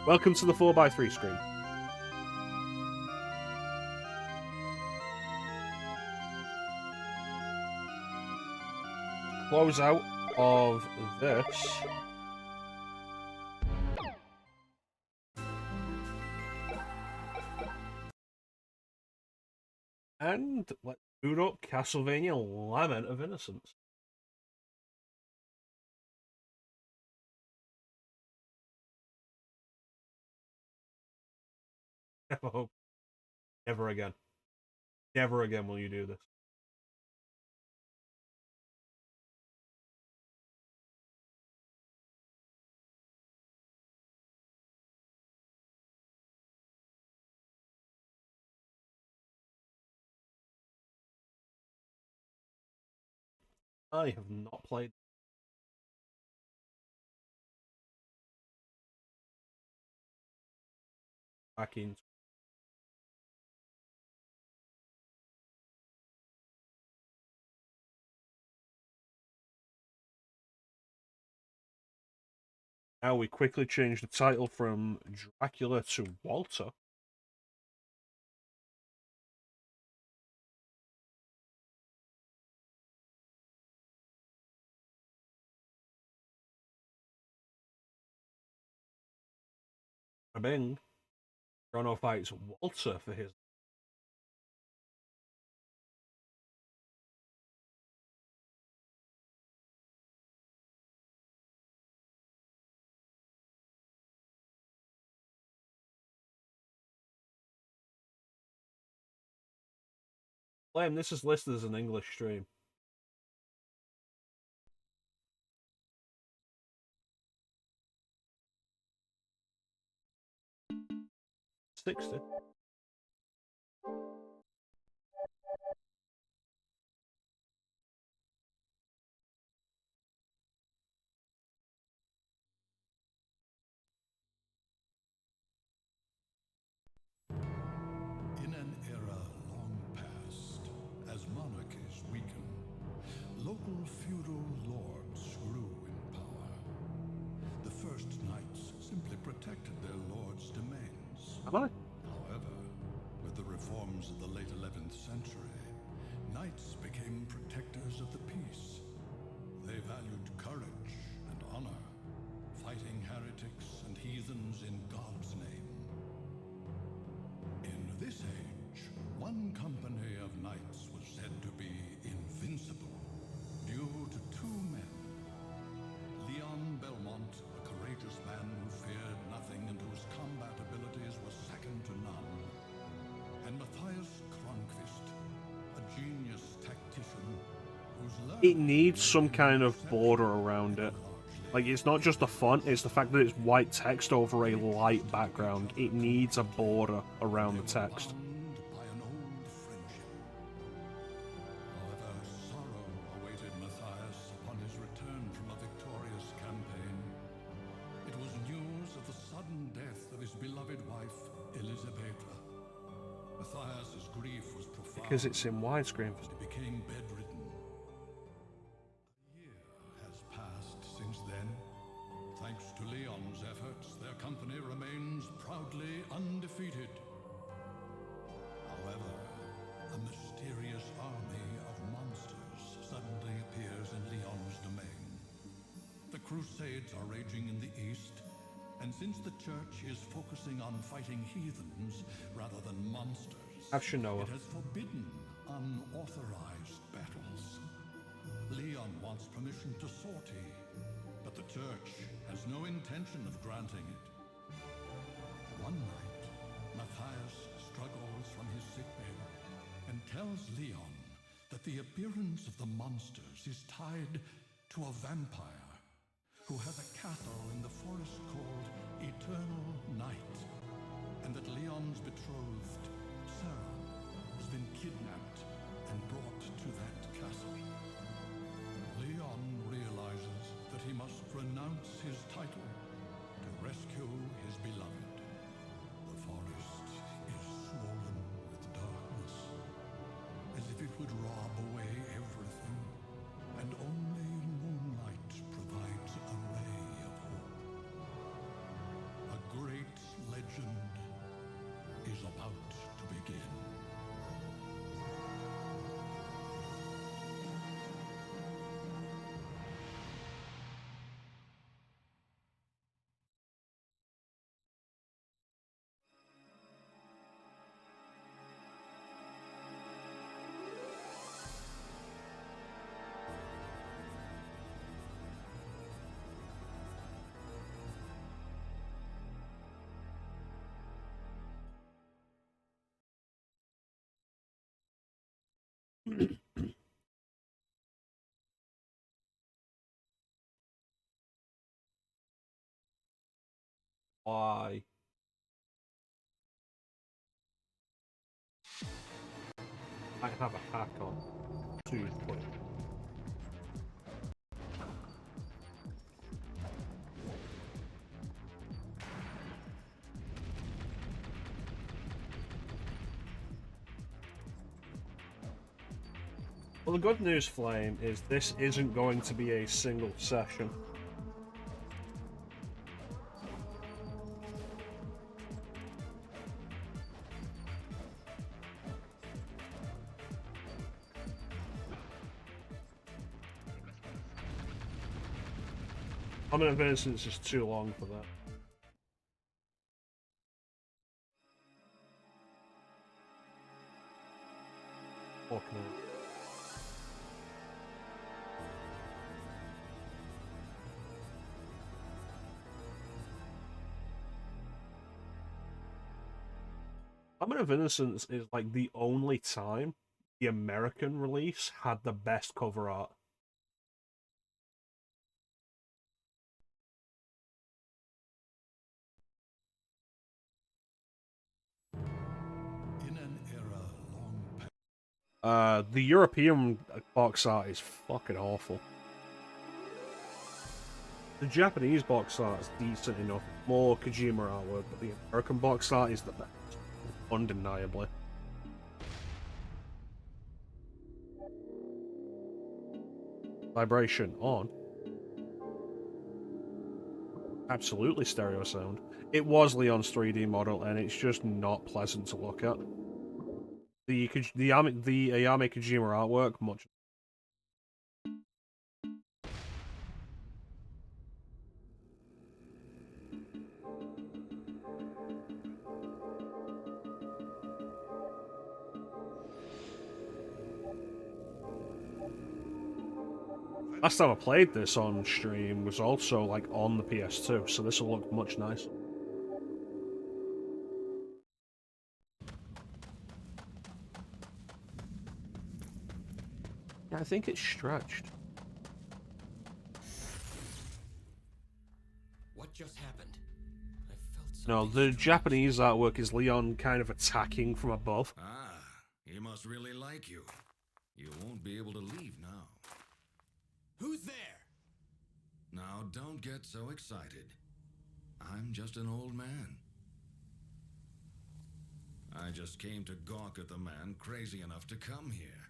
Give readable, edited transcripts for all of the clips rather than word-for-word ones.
Welcome to the 4x3 screen. Close out of this. And let's boot up Castlevania Lament of Innocence. Oh, never again. Never again will you do this. I have not played back in. Now we quickly change the title from Dracula to Walter. Bing. Chrono fights Walter for his. Claim this is listed as an English stream. 60. In an era long past, as monarchies weaken, local feudal lords grew in power. The first knights simply protected their lords' domains. Am I? However, with the reforms of the late 11th century, knights became protectors of the peace. They valued courage and honor, fighting heretics and heathens in God's name. In this age, one company of knights was said to be invincible, due to two men. Leon Belmont, a courageous man who feared nothing and whose combat abilities were second to none. And Matthias Kronqvist, a genius tactician whose It needs some kind of border around it. Like, it's not just the font, it's the fact that it's white text over a light background. It needs a border around the text. By an old friendship. However, sorrow awaited Matthias upon his return from a victorious campaign. It was news of the sudden death of his beloved wife, Elisabetta. Matthias's grief was profound. Because it's in widescreen. He became bedridden. A year has passed since then. Thanks to Leon's efforts, their company remains proudly undefeated. However, a mysterious army of monsters suddenly appears in Leon's domain. The Crusades are raging in the east, and since the church is focusing on fighting heathens rather than monsters, It has forbidden unauthorized battles. Leon wants permission to sortie, but the church has no intention of granting it. One night, Matthias struggles from his sickbed and tells Leon that the appearance of the monsters is tied to a vampire who has a castle in the forest called Eternal Night, and that Leon's betrothed, Sarah, has been kidnapped and brought to that castle. Leon realizes that he must renounce his title to rescue his beloved. The forest is swollen with darkness, as if it would rob away everything, and only moonlight provides a ray of hope. Why? I have a hack on. 2 point. Well, the good news, Flame, is this isn't going to be a single session. Lament of Innocence is too long for that. Fuck no. Lament of Innocence is like the only time the American release had the best cover art. In an era long past. The European box art is fucking awful. The Japanese box art is decent enough, more Kojima artwork, but the American box art is the best, undeniably. Vibration on. Absolutely stereo sound. It was Leon's 3D model, and it's just not pleasant to look at. The Ayame Kojima artwork, much. Last time I played this on stream was also like on the PS2, so this will look much nicer. Yeah, I think it's stretched. What just happened? I felt No, something the Japanese artwork is Leon kind of attacking from above. Ah, he must really like you. You won't be able to leave now. Who's there? Now, don't get so excited. I'm just an old man. I just came to gawk at the man crazy enough to come here.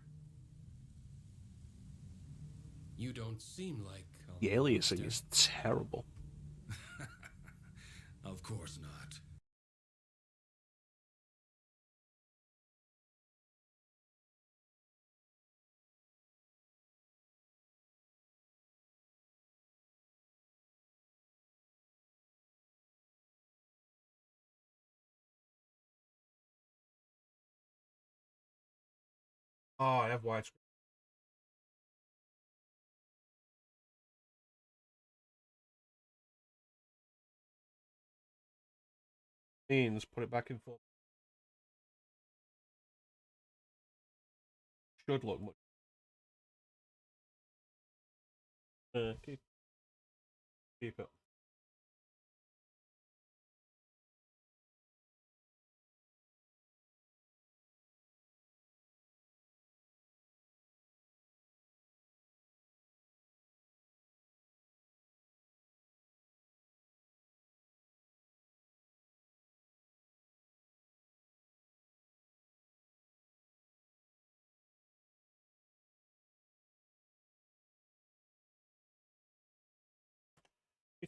You don't seem like The aliasing is terrible. Of course not. Oh, I have widescreen. Means put it back in full. Should look much. Keep it.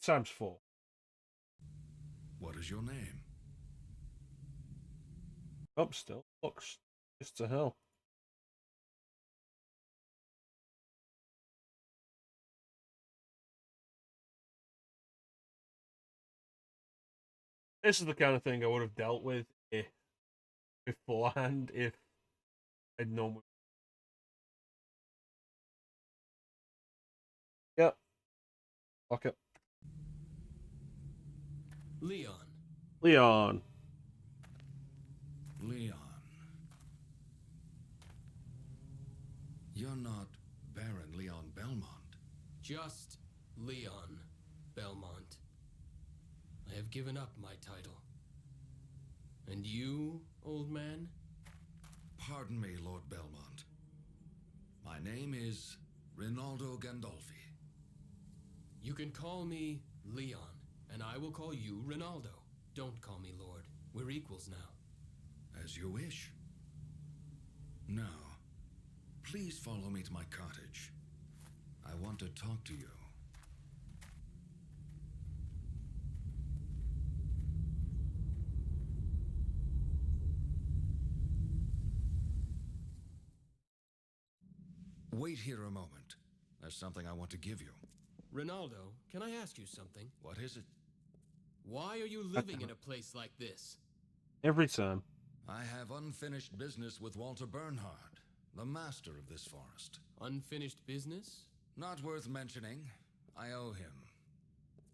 Times 4. What is your name? Up still. Looks just to hell. This is the kind of thing I would have dealt with beforehand if I'd known. Yep. Fuck it. Leon. Leon. Leon. Just Leon Belmont. I have given up my title. And you, old man? Pardon me, Lord Belmont. My name is Rinaldo Gandolfi. You can call me Leon, and I will call you Rinaldo. Don't call me Lord. We're equals now. As you wish. Now, please follow me to my cottage. I want to talk to you. Wait here a moment. There's something I want to give you. Rinaldo, can I ask you something? What is it? Why are you living in a place like this? Every time. I have unfinished business with Walter Bernhard, the master of this forest. Unfinished business? Not worth mentioning. I owe him.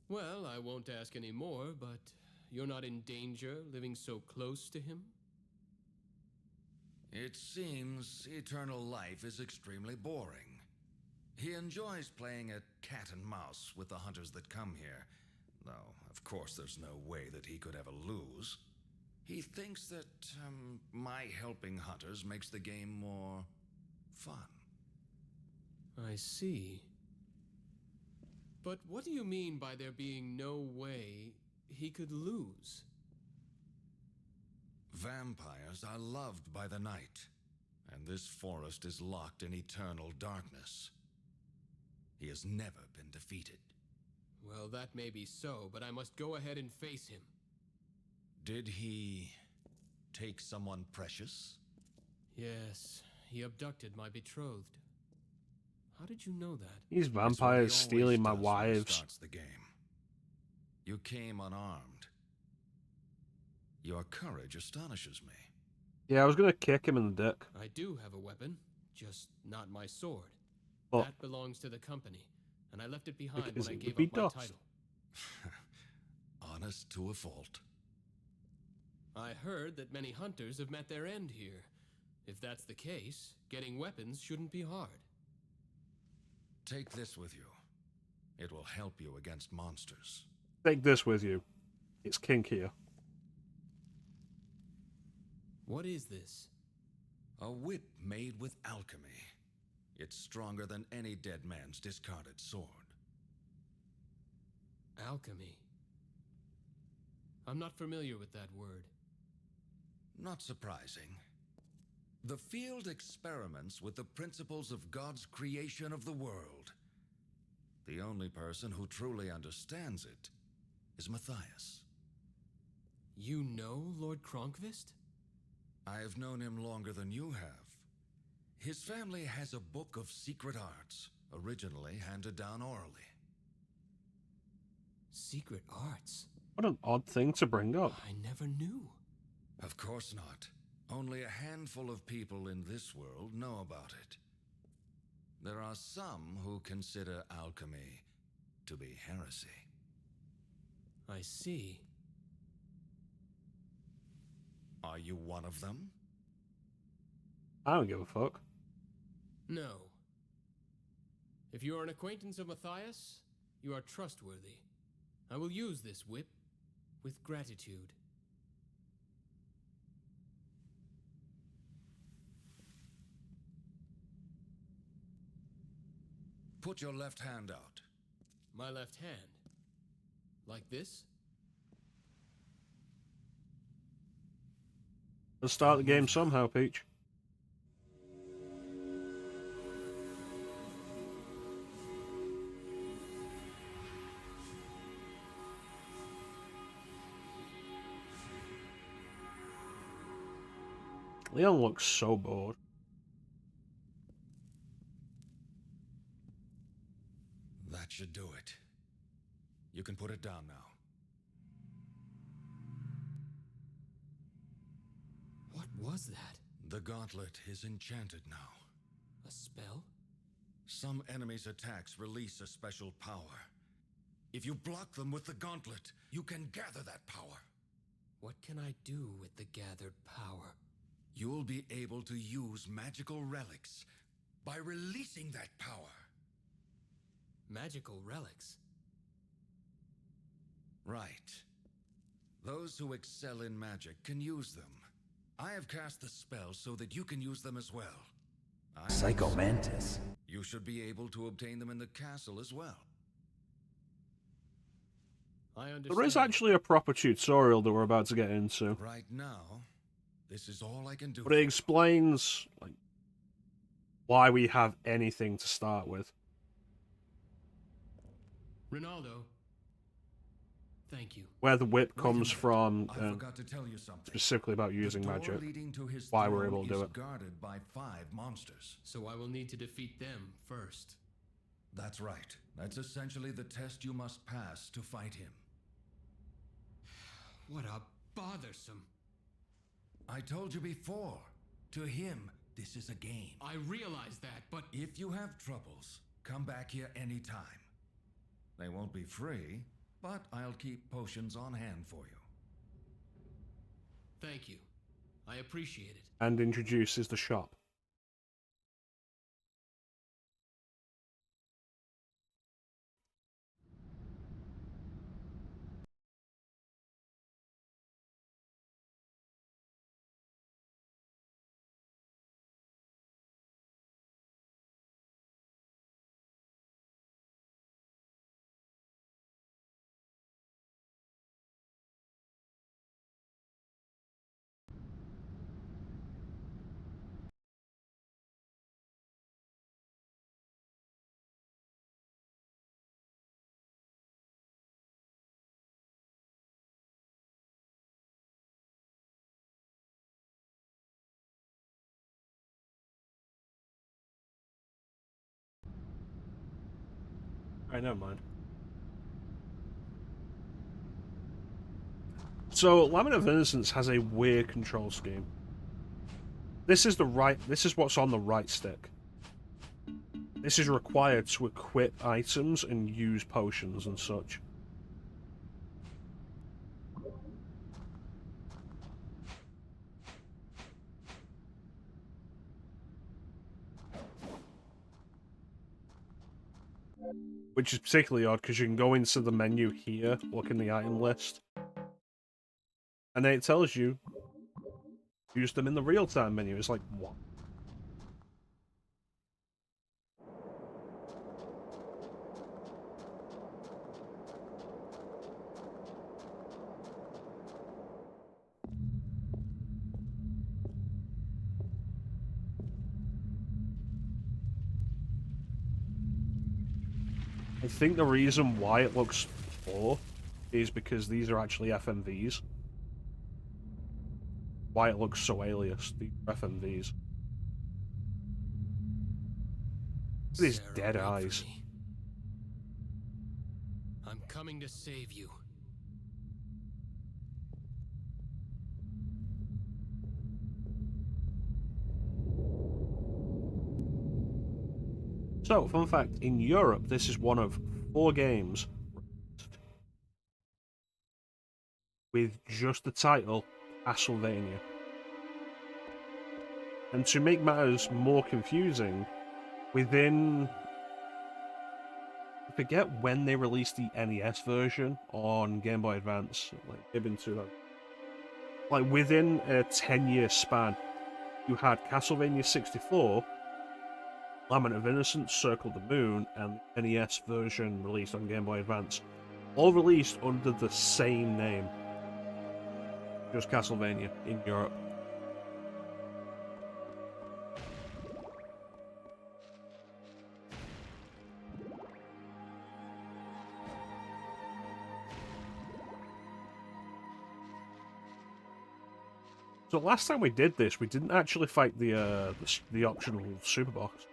Well, I won't ask any more, but you're not in danger living so close to him? It seems eternal life is extremely boring. He enjoys playing at cat and mouse with the hunters that come here, though, of course, there's no way that he could ever lose. He thinks that, my helping hunters makes the game more fun. I see. But what do you mean by there being no way he could lose? Vampires are loved by the night, and this forest is locked in eternal darkness. He has never been defeated. Well, that may be so, but I must go ahead and face him. Did he take someone precious? Yes, he abducted my betrothed. How did you know that? These It's what he vampires always stealing my does when he wives. starts the game. You came unarmed. Your courage astonishes me. Yeah, I was gonna kick him in the dick. I do have a weapon, just not my sword. But That belongs to the company, and I left it behind Because when I it gave would up be my dust. title. Honest to a fault. I heard that many hunters have met their end here. If that's the case, getting weapons shouldn't be hard. Take this with you. It will help you against monsters. take this with you. It's kinkier. What is this? A whip made with alchemy. It's stronger than any dead man's discarded sword. Alchemy. I'm not familiar with that word. Not surprising. The field experiments with the principles of God's creation of the world. The only person who truly understands it is Matthias. You know Lord Kronkvist? I have known him longer than you have. His family has a book of secret arts, originally handed down orally. Secret arts? What an odd thing to bring up. I never knew. Of course not. Only a handful of people in this world know about it. There are some who consider alchemy to be heresy. I see. Are you one of them? I don't give a fuck. No. If you are an acquaintance of Matthias, you are trustworthy. I will use this whip with gratitude. Put your left hand out. My left hand. Like this? Let's start the game somehow, Peach. Leon looks so bored. That should do it. You can put it down now. What was that? The gauntlet is enchanted now. A spell? Some enemies' attacks release a special power. If you block them with the gauntlet, you can gather that power. What can I do with the gathered power? You'll be able to use magical relics by releasing that power. magical relics. Right. Those who excel in magic can use them. I have cast the spell so that you can use them as well. Psychomantis. You should be able to obtain them in the castle as well. I understand. There is actually a proper tutorial that we're about to get into. Right now, this is all I can do. But it explains like why we have anything to start with. Ronaldo. Thank you. Where the whip Wait a comes minute. from, I and forgot to tell you something. specifically about using the door magic. leading to his Why we're throne able to do is it. guarded by 5 monsters. So I will need to defeat them first. That's right. That's essentially the test you must pass to fight him. What a bothersome. I told you before. To him, this is a game. I realize that, but If you have troubles, come back here anytime. They won't be free, but I'll keep potions on hand for you. thank you. I appreciate it. And introduces the shop. Alright, never mind. So, Lament of Innocence has a weird control scheme. This is what's on the right stick. This is required to equip items and use potions and such. Which is particularly odd because you can go into the menu here, look in the item list, and then it tells you use them in the real-time menu. It's like, what? I think the reason why it looks poor is because these are actually FMVs. Why it looks so alias, the FMVs. Look at his Sarah, dead wait for eyes. me. I'm coming to save you. So, fun fact, in Europe, this is one of 4 games with just the title Castle-Day-nia. And to make matters more confusing, within... I forget when they released the NES version on Game Boy Advance, like maybe in 2000. Like within a 10-year span, you had Castlevania 64, Lament of Innocence, Circle the Moon, and the NES version released on Game Boy Advance. All released under the same name. Just Castlevania in Europe. So last time we did this, we didn't actually fight the optional super box.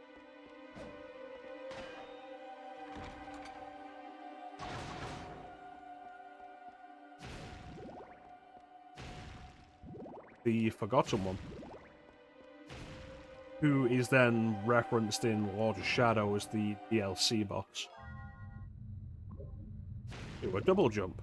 The Forgotten One, who is then referenced in Lord of Shadow as the DLC boss. Do a double jump.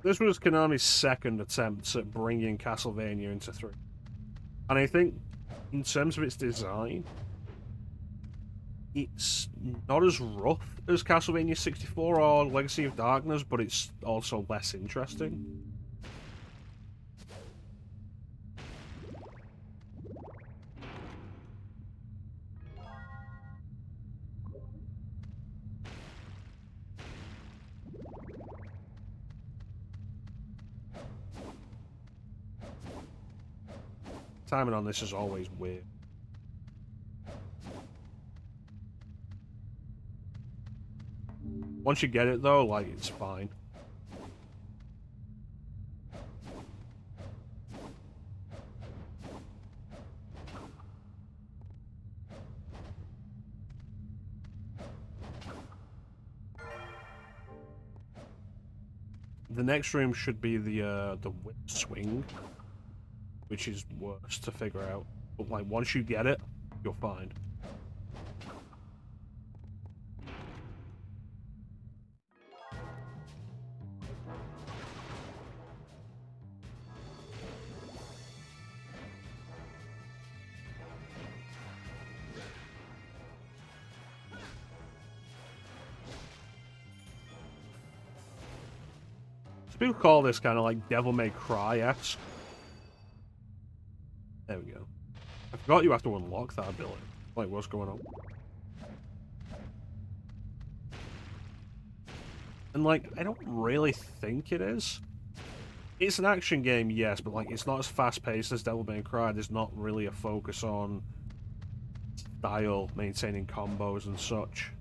This was Konami's second attempt at bringing Castlevania into 3. And I think, in terms of its design, it's not as rough as Castlevania 64 or Legacy of Darkness, but it's also less interesting. Timing on this is always weird. Once you get it though, like, it's fine. The next room should be the whip swing, which is worse to figure out. But like once you get it, you're fine. So people call this kind of like Devil May Cry-esque. There we go. I forgot you have to unlock that ability. Like, what's going on? And like, I don't really think it is. It's an action game, yes, but like, it's not as fast-paced as Devil May Cry. There's not really a focus on style, maintaining combos and such.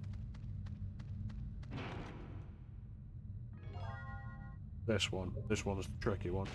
This one is the tricky one.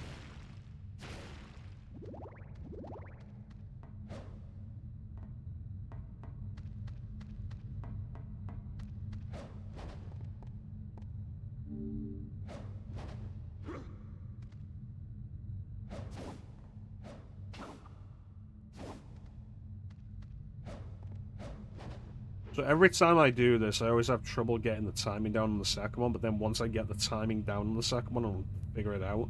So every time I do this, I always have trouble getting the timing down on the second one, but then once I get the timing down on the second one and figure it out,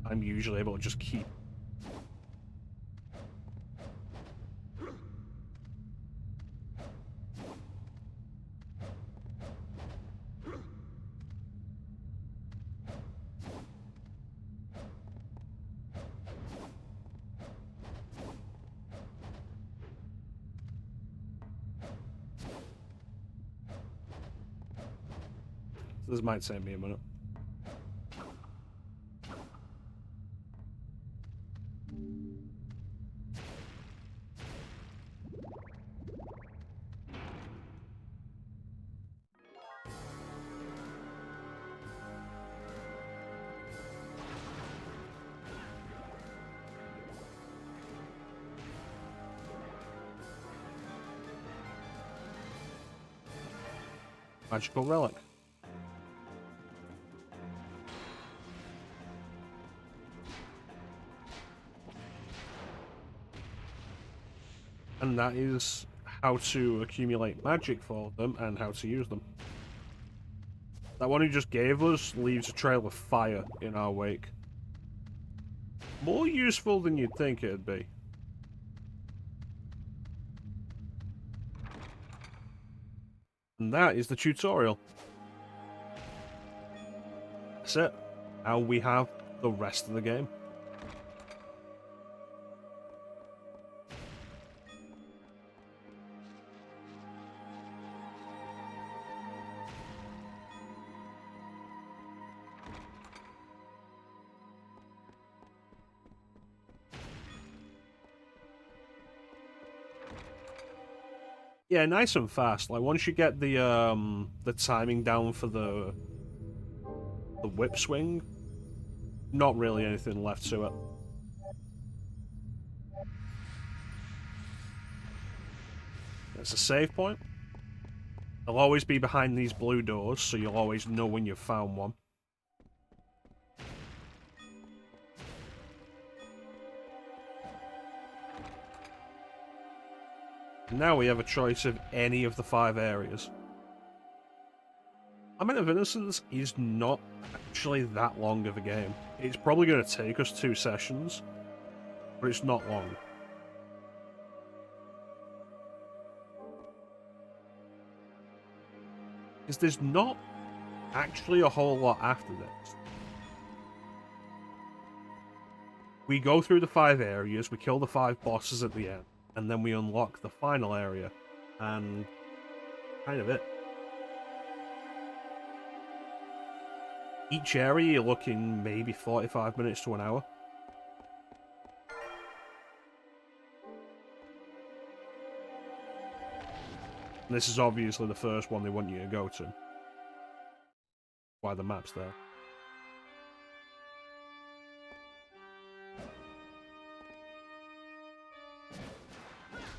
I'm usually able to just keep. This might take me a minute. Magical relic. And that is how to accumulate magic for them and how to use them. That one who just gave us leaves a trail of fire in our wake. More useful than you'd think it'd be. And that is the tutorial. That's it. Now we have the rest of the game. Yeah, nice and fast. Like once you get the timing down for the whip swing, not really anything left to it. That's a save point. They'll always be behind these blue doors, so you'll always know when you've found one. Now we have a choice of any of the 5 areas. Lament of Innocence is not actually that long of a game. It's probably going to take us 2 sessions, but it's not long. Because there's not actually a whole lot after this. We go through the 5 areas, we kill the 5 bosses at the end, and then we unlock the final area, and kind of it. Each area you're looking maybe 45 minutes to an hour. And this is obviously the first one they want you to go to. Why the map's there.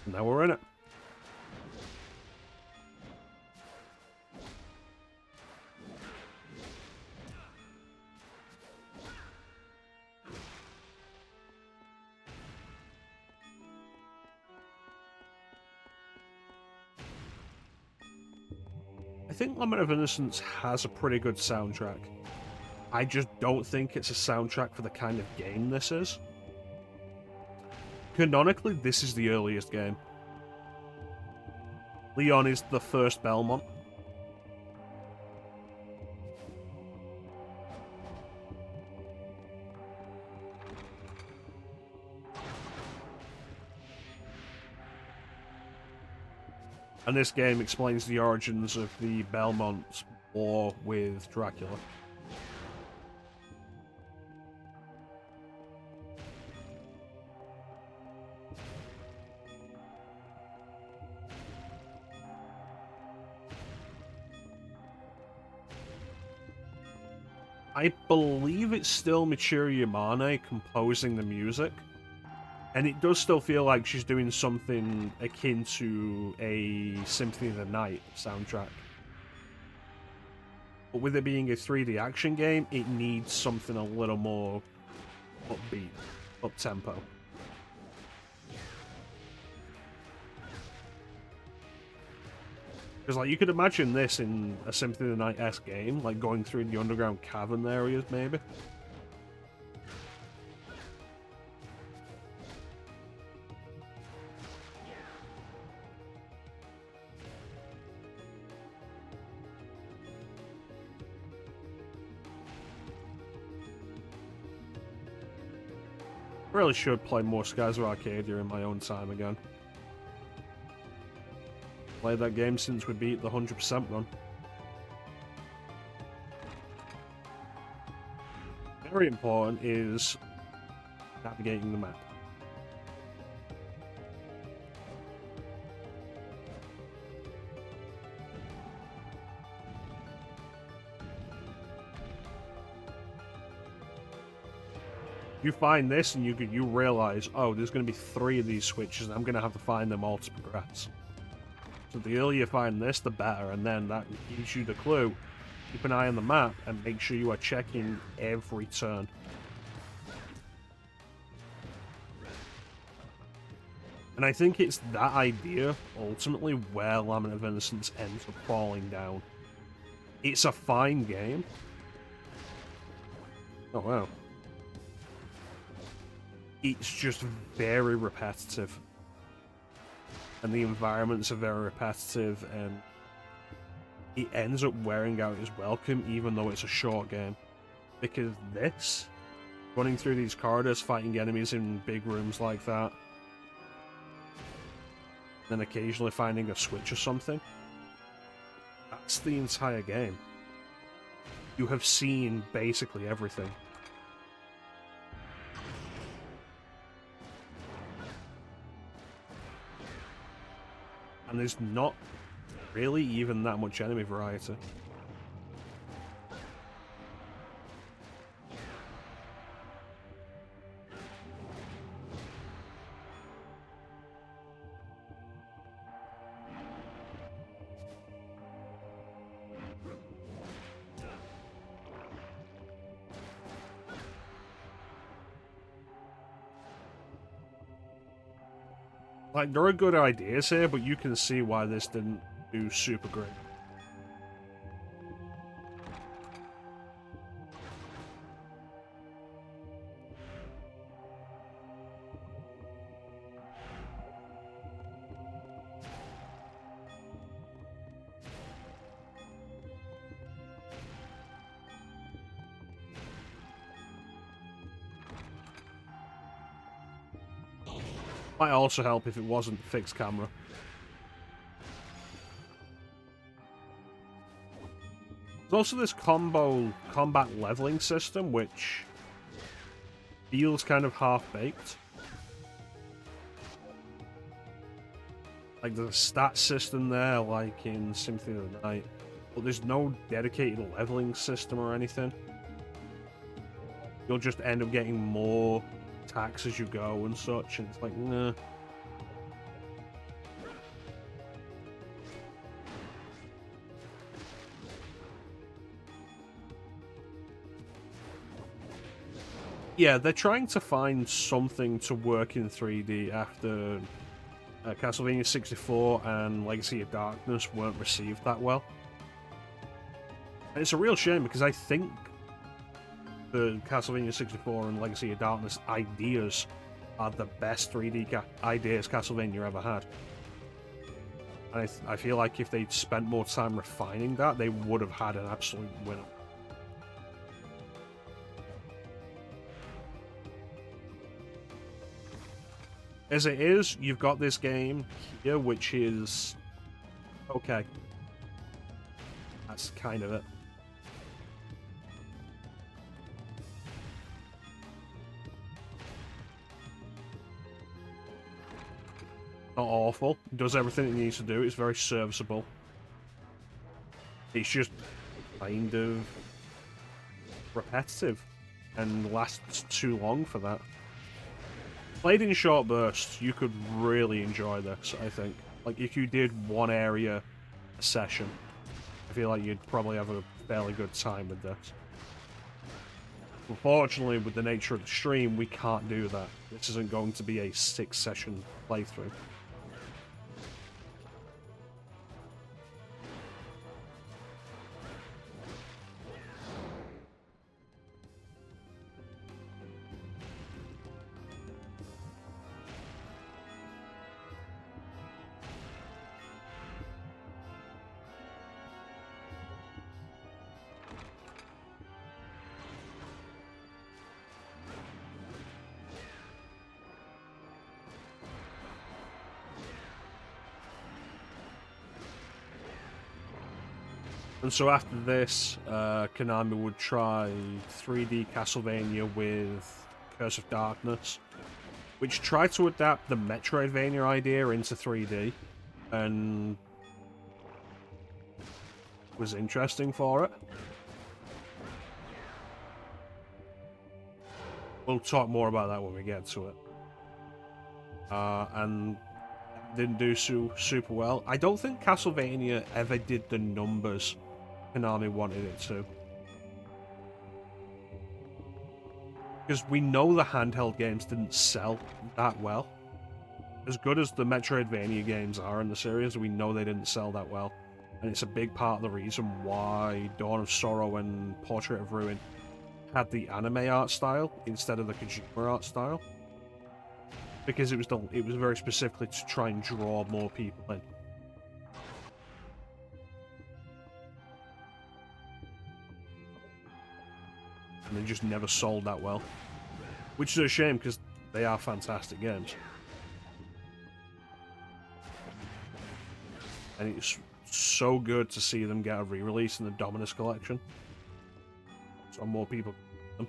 And now we're in it. I think Lament of Innocence has a pretty good soundtrack. I just don't think it's a soundtrack for the kind of game this is. Canonically, this is the earliest game. Leon is the first Belmont. And this game explains the origins of the Belmont's war with Dracula. I believe it's still Michiru Yamane composing the music. And it does still feel like she's doing something akin to a Symphony of the Night soundtrack. But with it being a 3D action game, it needs something a little more upbeat, up-tempo. Because, like, you could imagine this in a Symphony of the Night-esque game, like going through the underground cavern areas, maybe. Really should play more Skies of Arcadia in my own time again. Played that game since we beat the 100% run. Very important is navigating the map. You find this and you realize, oh, there's going to be 3 of these switches and I'm going to have to find them all to progress. So the earlier you find this, the better, and then that gives you the clue. Keep an eye on the map and make sure you are checking every turn. And I think it's that idea, ultimately, where Lament of Innocence ends up falling down. It's a fine game. Oh, wow. It's just very repetitive. And the environments are very repetitive, and it ends up wearing out its welcome, even though it's a short game. Because this, running through these corridors, fighting enemies in big rooms like that, then occasionally finding a switch or something, that's the entire game. You have seen basically everything. And there's not really even that much enemy variety. Like, there are good ideas here, but you can see why this didn't do super great. Might also help if it wasn't fixed camera. There's also this combat leveling system, which feels kind of half-baked. Like, there's a stat system there, like in Symphony of the Night, but there's no dedicated leveling system or anything. You'll just end up getting more attacks as you go and such, and it's like, nah. Yeah, they're trying to find something to work in 3D after Castlevania 64 and Legacy of Darkness weren't received that well. And it's a real shame because I think the Castlevania 64 and Legacy of Darkness ideas are the best 3D ideas Castlevania ever had. And I feel like if they'd spent more time refining that, they would have had an absolute winner. As it is, you've got this game here, which is okay. That's kind of it. Not awful. It does everything it needs to do. It's very serviceable. It's just kind of repetitive and lasts too long for that. Played in short bursts, you could really enjoy this, I think. Like, if you did one area a session, I feel like you'd probably have a fairly good time with this. Unfortunately, with the nature of the stream, we can't do that. This isn't going to be a 6-session playthrough. And so after this, Konami would try 3D Castlevania with Curse of Darkness, which tried to adapt the Metroidvania idea into 3D, and was interesting for it. We'll talk more about that when we get to it. And didn't do super well. I don't think Castlevania ever did the numbers Konami wanted it to. Because we know the handheld games didn't sell that well. As good as the Metroidvania games are in the series, we know they didn't sell that well. And it's a big part of the reason why Dawn of Sorrow and Portrait of Ruin had the anime art style instead of the Kojima art style. Because it was very specifically to try and draw more people in. And they just never sold that well. Which is a shame, because they are fantastic games. And it's so good to see them get a re-release in the Dominus Collection. So more people can them.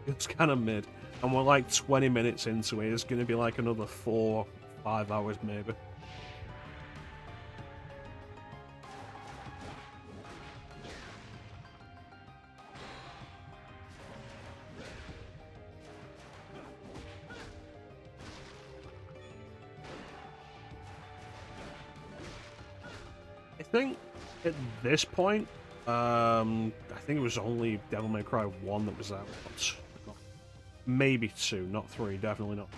It's kind of mid, and we're like 20 minutes into it. It's going to be like another 4-5 hours maybe. I think at this point, I think it was only Devil May Cry 1 that was out. Maybe 2, not 3, definitely not.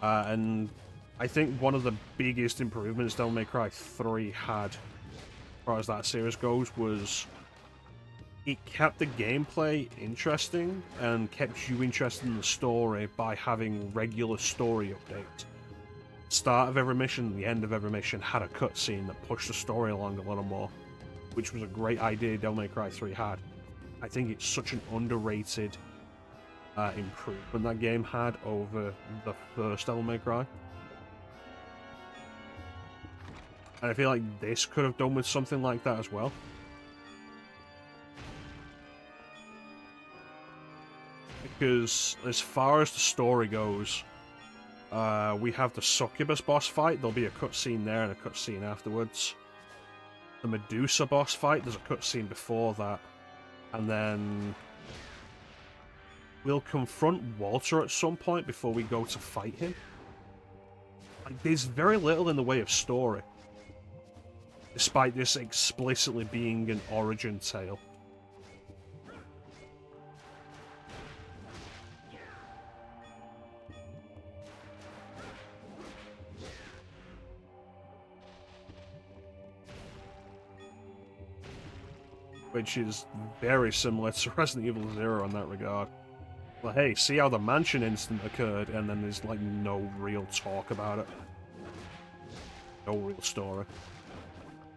And I think one of the biggest improvements Devil May Cry 3 had, as far as that series goes, was it kept the gameplay interesting and kept you interested in the story by having regular story updates. Start of every mission, the end of every mission had a cutscene that pushed the story along a little more, which was a great idea Devil May Cry 3 had. I think it's such an underrated improvement that game had over the first Devil May Cry. And I feel like this could have done with something like that as well. Because as far as the story goes, we have the Succubus boss fight. There'll be a cutscene there and a cutscene afterwards. The Medusa boss fight, there's a cutscene before that. And then we'll confront Walter at some point before we go to fight him. Like, there's very little in the way of story, despite this explicitly being an origin tale. Which is very similar to Resident Evil 0 in that regard. Well, hey, see how the mansion incident occurred, and then there's, like, no real talk about it. No real story.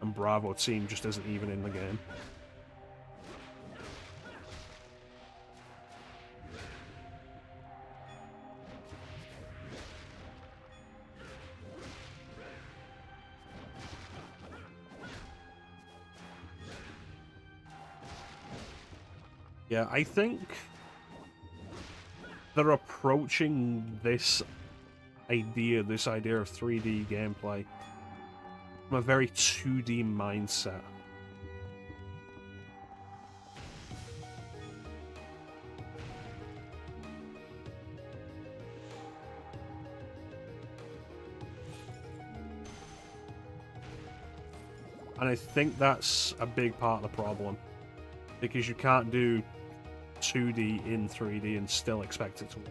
And Bravo team just isn't even in the game. Yeah, I think they're approaching this idea of 3D gameplay from a very 2D mindset. And I think that's a big part of the problem, because you can't do 2D in 3D and still expect it to work.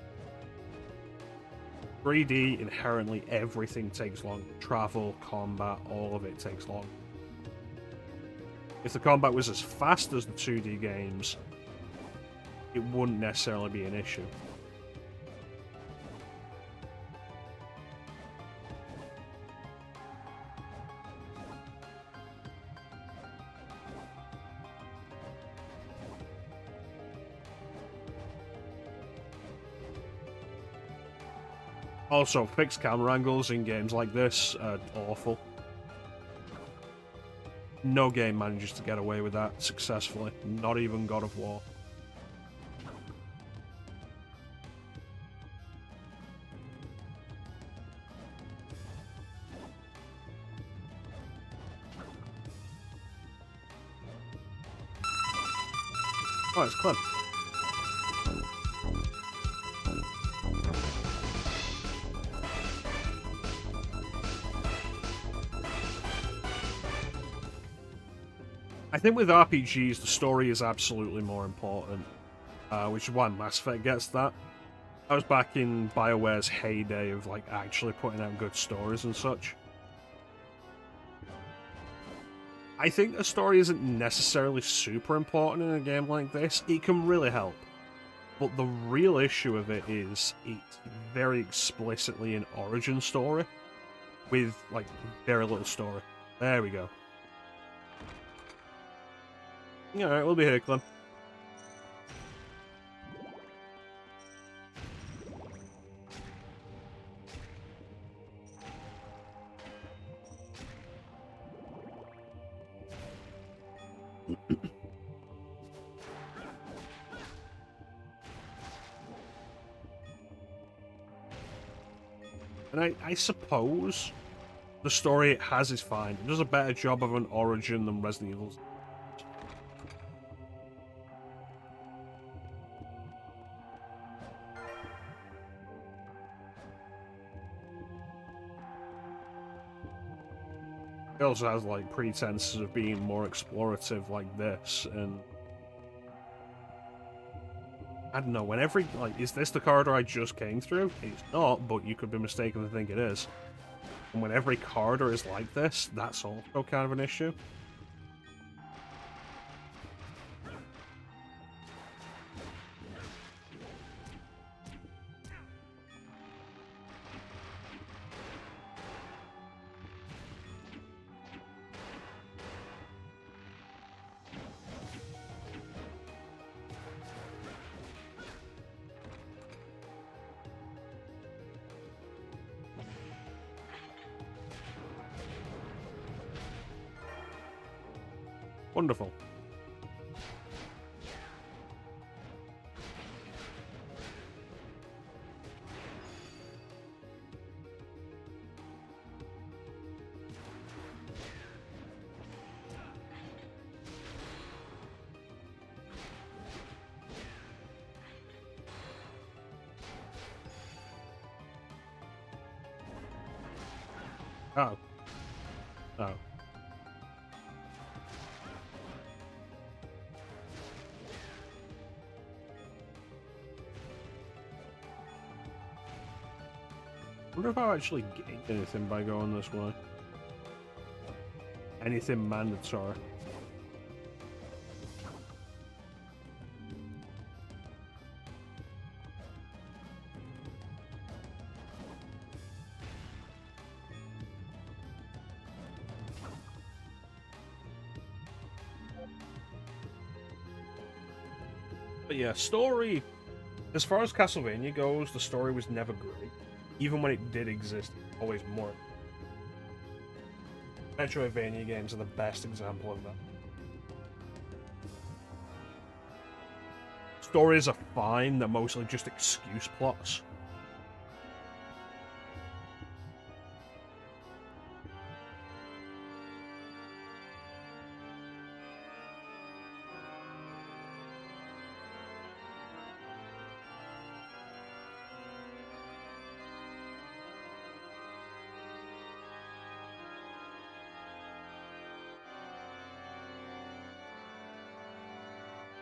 3D, inherently, everything takes long. Travel, combat, all of it takes long. If the combat was as fast as the 2D games, it wouldn't necessarily be an issue. Also, fixed camera angles in games like this are awful. No game manages to get away with that successfully, not even God of War. Oh, it's Clem. I think with RPGs, the story is absolutely more important, which is why Mass Effect gets that. I was back in BioWare's heyday of like actually putting out good stories and such. I think a story isn't necessarily super important in a game like this. It can really help. But the real issue of it is it's very explicitly an origin story with like very little story. There we go. Alright, we'll be here, Clem. And I suppose the story it has is fine. It does a better job of an origin than Resident Evil's. It also has like pretenses of being more explorative like this, and I don't know, when every, like, is this the corridor I just came through? It's not, but you could be mistaken to think it is. And when every corridor is like this, that's also kind of an issue. Wonderful. Oh. Oh. I wonder if I actually gained anything by going this way. Anything mandatory. But yeah, story, as far as Castlevania goes, the story was never great. Even when it did exist, always more. Metroidvania games are the best example of that. Stories are fine, they're mostly just excuse plots.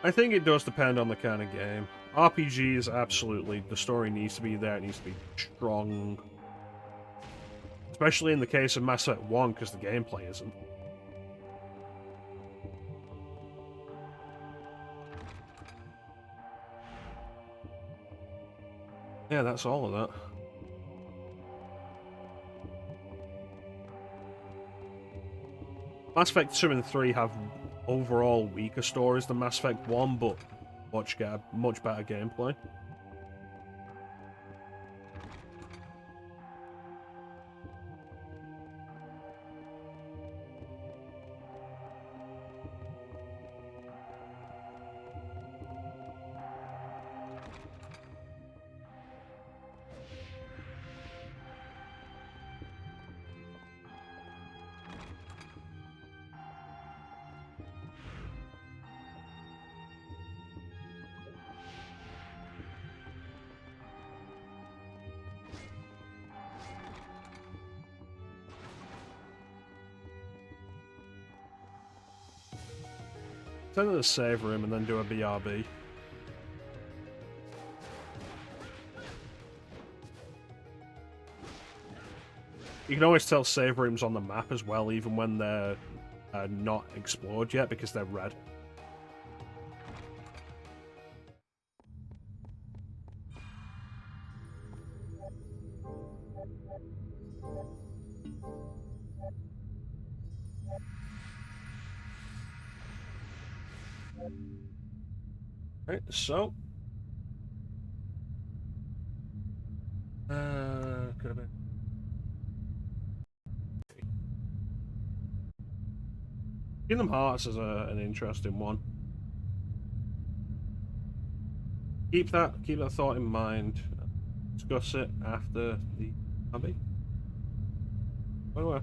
I think it does depend on the kind of game. RPGs, absolutely, the story needs to be there, it needs to be strong. Especially in the case of Mass Effect 1, because the gameplay isn't. Yeah, that's all of that. Mass Effect 2 and 3 have overall weaker stories than Mass Effect 1, but much better gameplay. Send it to the save room and then do a BRB. You can always tell save rooms on the map as well, even when they're not explored yet, because they're red. Right, so could have been. Kingdom Hearts is an interesting one. Keep that thought in mind. Discuss it after the hobby. By the way.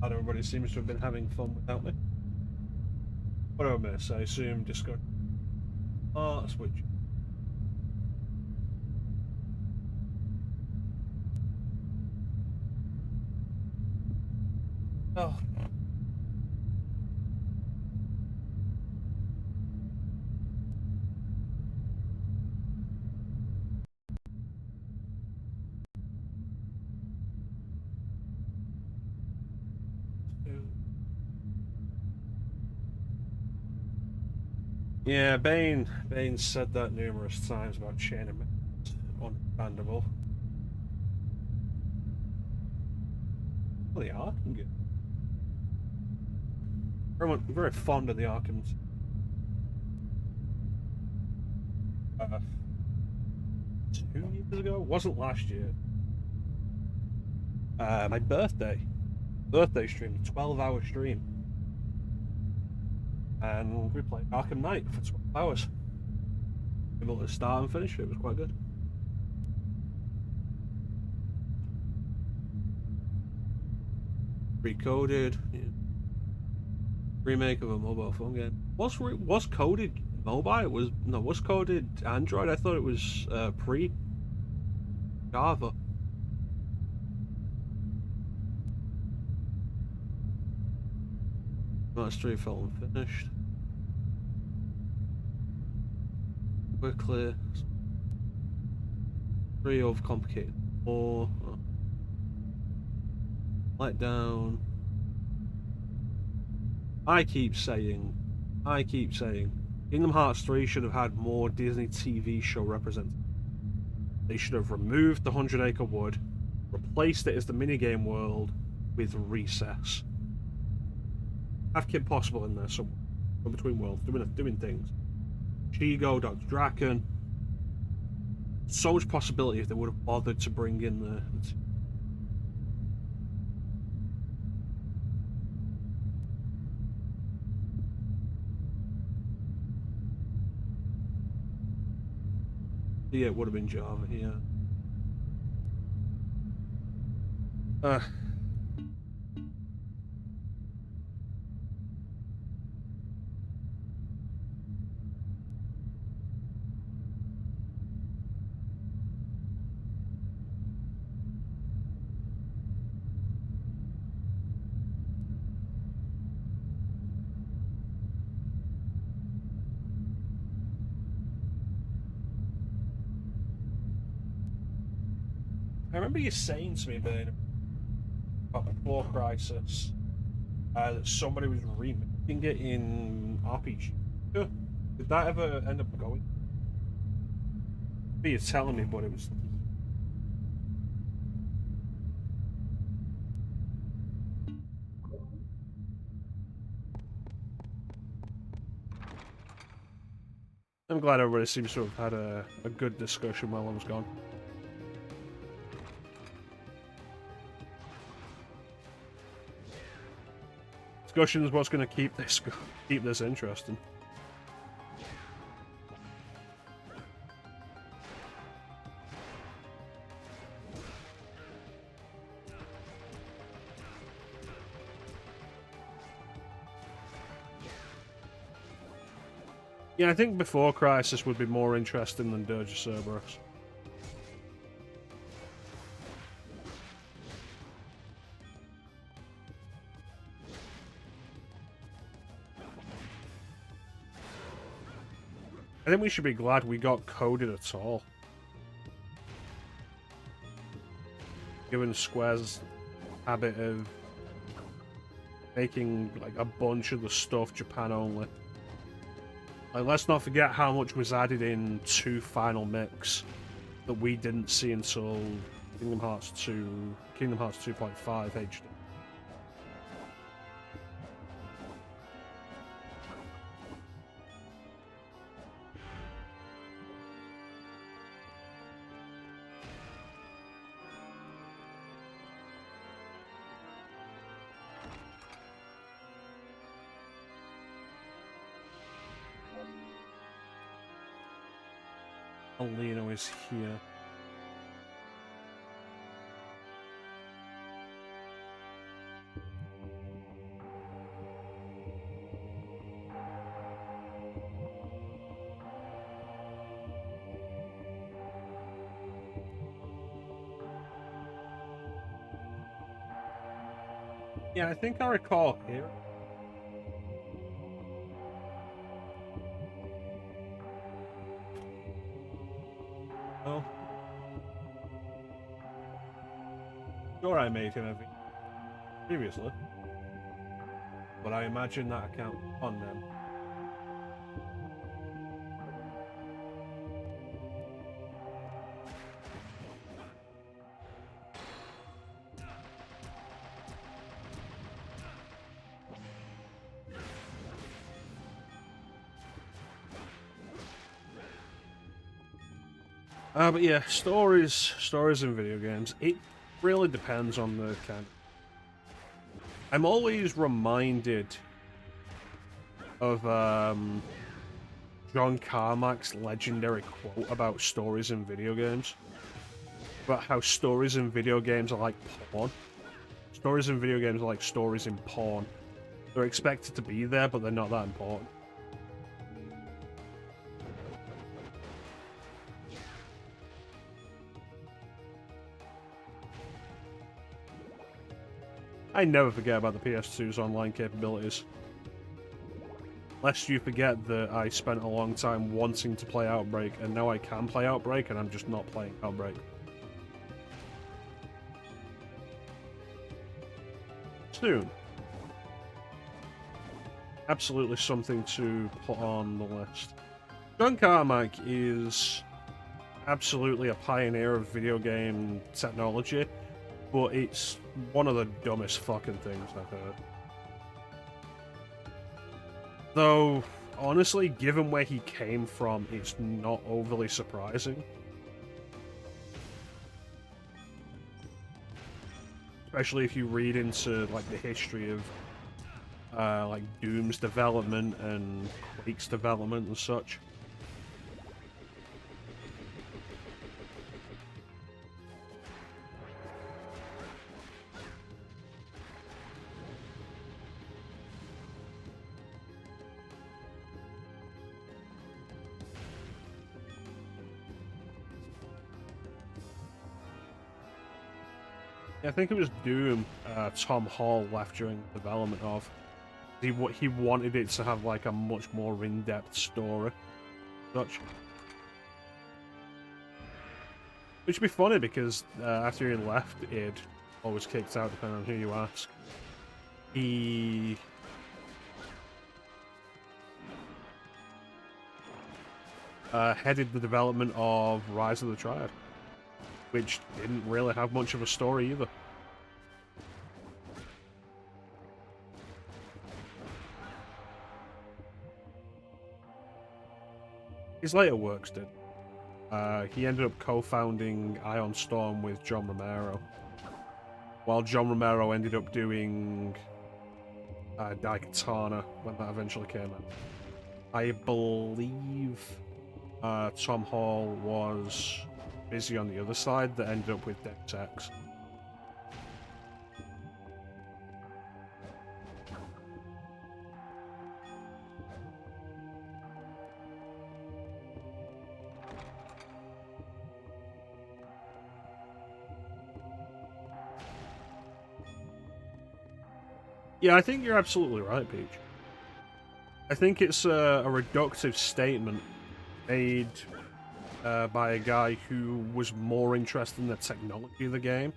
And everybody seems to have been having fun without me. What do I miss? I assume Discord. Oh, switch. Oh. Yeah, Bane said that numerous times about Chain of Memories. Understandable. Well, the Arkham game. Very fond of the Arkhams. 2 years ago? It wasn't last year. My birthday stream, 12-hour stream. And we played Arkham Knight for 12 hours. Able to start and finish it, it was quite good. Recoded, yeah. Remake of a mobile phone game. Was coded mobile? It was coded Android. I thought it was pre Java. That's 3 film finished. Quickly. 3 overcomplicated. 4. Let down. I keep saying, Kingdom Hearts 3 should have had more Disney TV show representation. They should have removed the 100 Acre Wood, replaced it as the minigame world with Recess. Have Kim Possible in there somewhere, in between worlds, doing things. Shigo, Dr. Draken. So much possibility if they would have bothered to bring in the yeah, it would have been Java, yeah. I remember you saying to me, Ben, about Before Crisis, that somebody was remaking it in RPG. Did that ever end up going? You're telling me, but it was. I'm glad everybody seems to have had a good discussion while I was gone. Discussion is what's going to keep this interesting. Yeah, I think Before Crisis would be more interesting than Dirge of Cerberus. I think we should be glad we got coded at all. Given Square's habit of making like a bunch of the stuff Japan only. Like, let's not forget how much was added in to Final Mix that we didn't see until Kingdom Hearts 2.5 HD. Alino is here. Yeah, I think I recall here. Well, sure I made him every previously, but I imagine that account on them. But yeah, stories in video games. It really depends on the kind. I'm always reminded of John Carmack's legendary quote about stories in video games. About how stories in video games are like porn. Stories in video games are like stories in porn. They're expected to be there, but they're not that important. I never forget about the PS2's online capabilities. Lest you forget that I spent a long time wanting to play Outbreak, and now I can play Outbreak, and I'm just not playing Outbreak. Soon. Absolutely something to put on the list. John Carmack is absolutely a pioneer of video game technology, but it's one of the dumbest fucking things I've heard. Though, honestly, given where he came from, it's not overly surprising. Especially if you read into like the history of like Doom's development and Quake's development and such. I think it was Doom Tom Hall left during the development of. He wanted it to have like a much more in-depth story. Such. Which would be funny because after he left, id always kicked out depending on who you ask. He headed the development of Rise of the Triad, which didn't really have much of a story either. His later works did. He ended up co-founding Ion Storm with John Romero, while John Romero ended up doing Daikatana when that eventually came out. I believe Tom Hall was busy on the other side that ended up with Deus Ex. Yeah, I think you're absolutely right, Peach. I think it's a reductive statement made by a guy who was more interested in the technology of the game,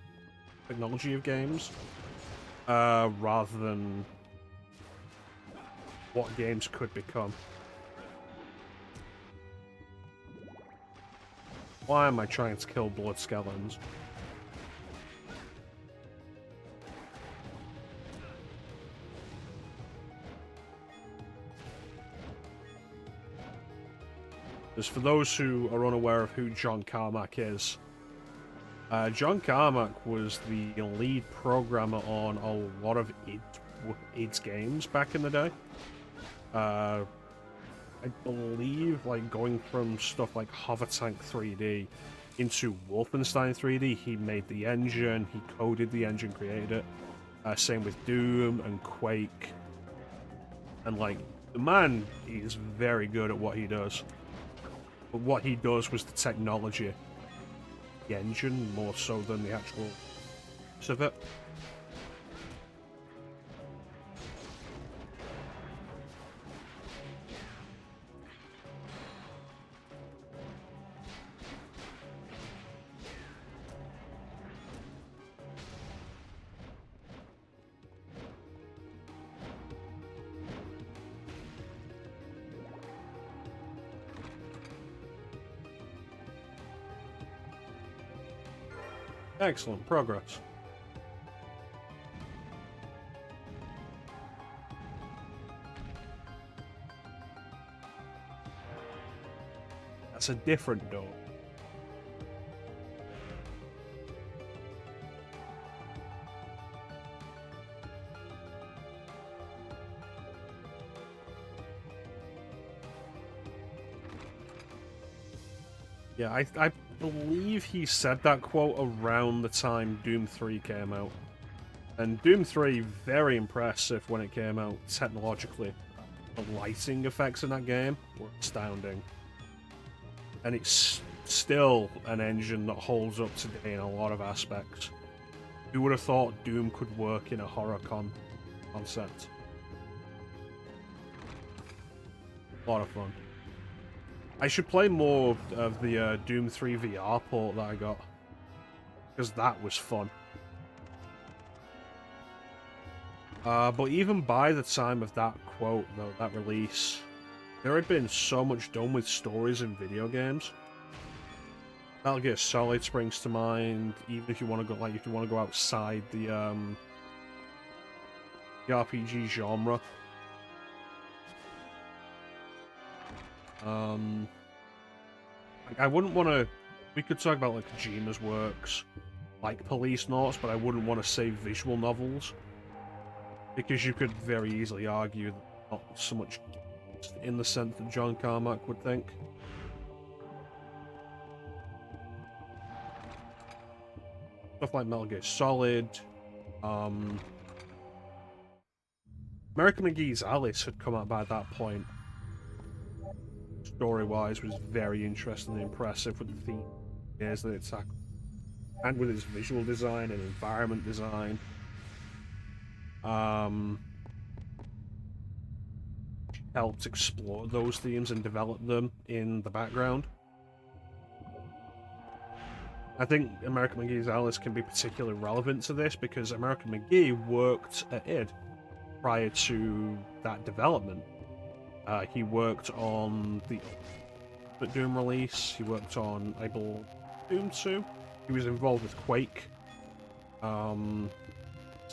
games, rather than what games could become. Why am I trying to kill blood skeletons? Just for those who are unaware of who John Carmack is, John Carmack was the lead programmer on a lot of id's games back in the day. I believe, like, going from stuff like Hover Tank 3D into Wolfenstein 3D, he made the engine, he coded the engine, created it. Same with Doom and Quake. And, like, the man is very good at what he does. But what he does was the technology, the engine, more so than the actual use of it. Excellent progress. That's a different door. Yeah, I believe he said that quote around the time Doom 3 came out. And Doom 3, very impressive when it came out technologically. The lighting effects in that game were astounding. And it's still an engine that holds up today in a lot of aspects. Who would have thought Doom could work in a horror concept? A lot of fun. I should play more of the Doom 3 VR port that I got. Because that was fun. But even by the time of that quote, though, that release, there had been so much done with stories in video games. Metal Gear Solid springs to mind, even if you want to go, like, if you want to go outside the RPG genre. Like, I wouldn't want to. We could talk about like Kojima's works, like Police Notes, but I wouldn't want to say visual novels because you could very easily argue that not so much in the sense that John Carmack would think. Stuff like Metal Gear Solid, American McGee's Alice had come out by that point. Story-wise, was very interesting and impressive with the theme that it tackled, and with its visual design and environment design. Helped explore those themes and develop them in the background. I think American McGee's Alice can be particularly relevant to this because American McGee worked at id prior to that development. He worked on the Doom release, he worked on, I believe, Doom 2. He was involved with Quake. So